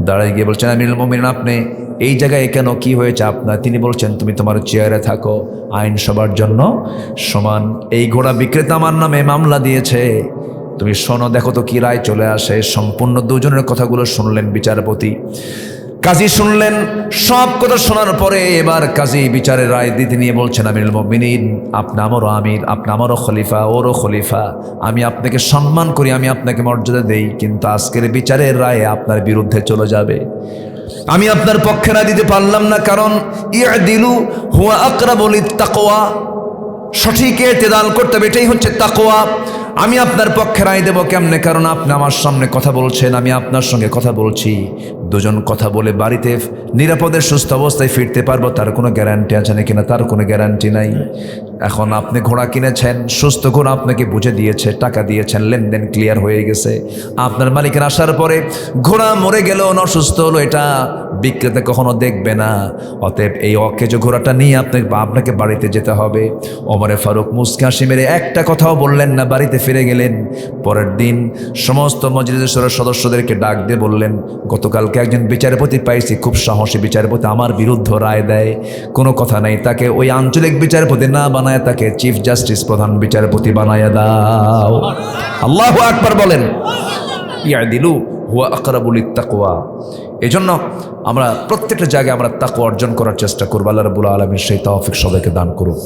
দাঁড়ায় গিয়ে বলছেন, আমিরুল মুমিনিন, আপনি এই জায়গায় কেন? কি হয়েছে আপনার? তিনি বলছেন, তুমি তোমার চেয়ারে থাকো, আইন সবার জন্য সমান। এই ঘোড়া বিক্রেতা আমার নামে মামলা দিয়েছে, তুমি শোনো, দেখো তো কি রায় চলে আসে। সম্পূর্ণ দুজনের কথাগুলো শুনলেন বিচারপতি। কাজী শুনলেন। সব কথা শোনার পরে এবার কাজী বিচারের রায় দিতে নিয়ে বলছেন, আমিরুল মুমিনিন, আপনি আমারও আমির, আপনি আমারও খলিফা, ওরও খলিফা, আমি আপনাকে সম্মান করি, আমি আপনাকে মর্যাদা দেই, কিন্তু আজকের বিচারের রায় আপনার বিরুদ্ধে চলে যাবে। আমি আপনার পক্ষে রায় দিতে পারলাম না, কারণ ইয়াদিলু হুয়া আকরাবু লিত্তাকওয়া, সঠিক ইতিদাল করতে হবে, এটাই হচ্ছে তাকওয়া। আমি আপনার পক্ষে রায় দেবো কেমনে? কারণ আপনি আমার সামনে কথা বলছেন, আমি আপনার সঙ্গে কথা বলছি। দুজন কথা বলে বাড়িতে নিরাপদে সুস্থ অবস্থায় ফিরতে পারবো, তার কোনো গ্যারান্টি আছে নাকি? না, তার কোনো গ্যারান্টি নাই। এখন আপনি ঘোড়া কিনেছেন, সুস্থ ঘোড়া আপনাকে বুঝে দিয়েছে, টাকা দিয়েছেন, লেনদেন ক্লিয়ার হয়ে গেছে। আপনার মালিকের আসার পরে ঘোড়া মরে গেল না অসুস্থ হলো, এটা বিক্রেতা কখনো দেখবে না। অতএব এই অকেজ ঘোড়াটা নিয়ে আপনাকে বাড়িতে যেতে হবে। ওমরে ফারুক মুস্কি হাসি মেরে একটা কথাও বললেন না, বাড়িতে ফিরে গেলেন। পরের দিন সমস্ত মজলিসের সদস্যদেরকে ডাক দিয়ে বললেন, গতকালকে একজন বিচারপতি পাইছি, খুব সাহসী বিচারপতি, আমার বিরুদ্ধে রায় দেয়, কোনো কথা নাই, তাকে ওই আঞ্চলিক বিচারপতি না বানায় তাকে চিফ জাস্টিস, প্রধান বিচারপতি বানায় দাও। আল্লাহু আকবার বলেন। ইয়াদিলু হুয়া আকরাবু লিত্তাকওয়া। এজন্য আমরা প্রত্যেকটা জায়গায় আমরা তাকওয়া অর্জন করার চেষ্টা করব। আল্লাহ রাব্বুল আলামিন সেই তৌফিক সবাইকে দান করুন।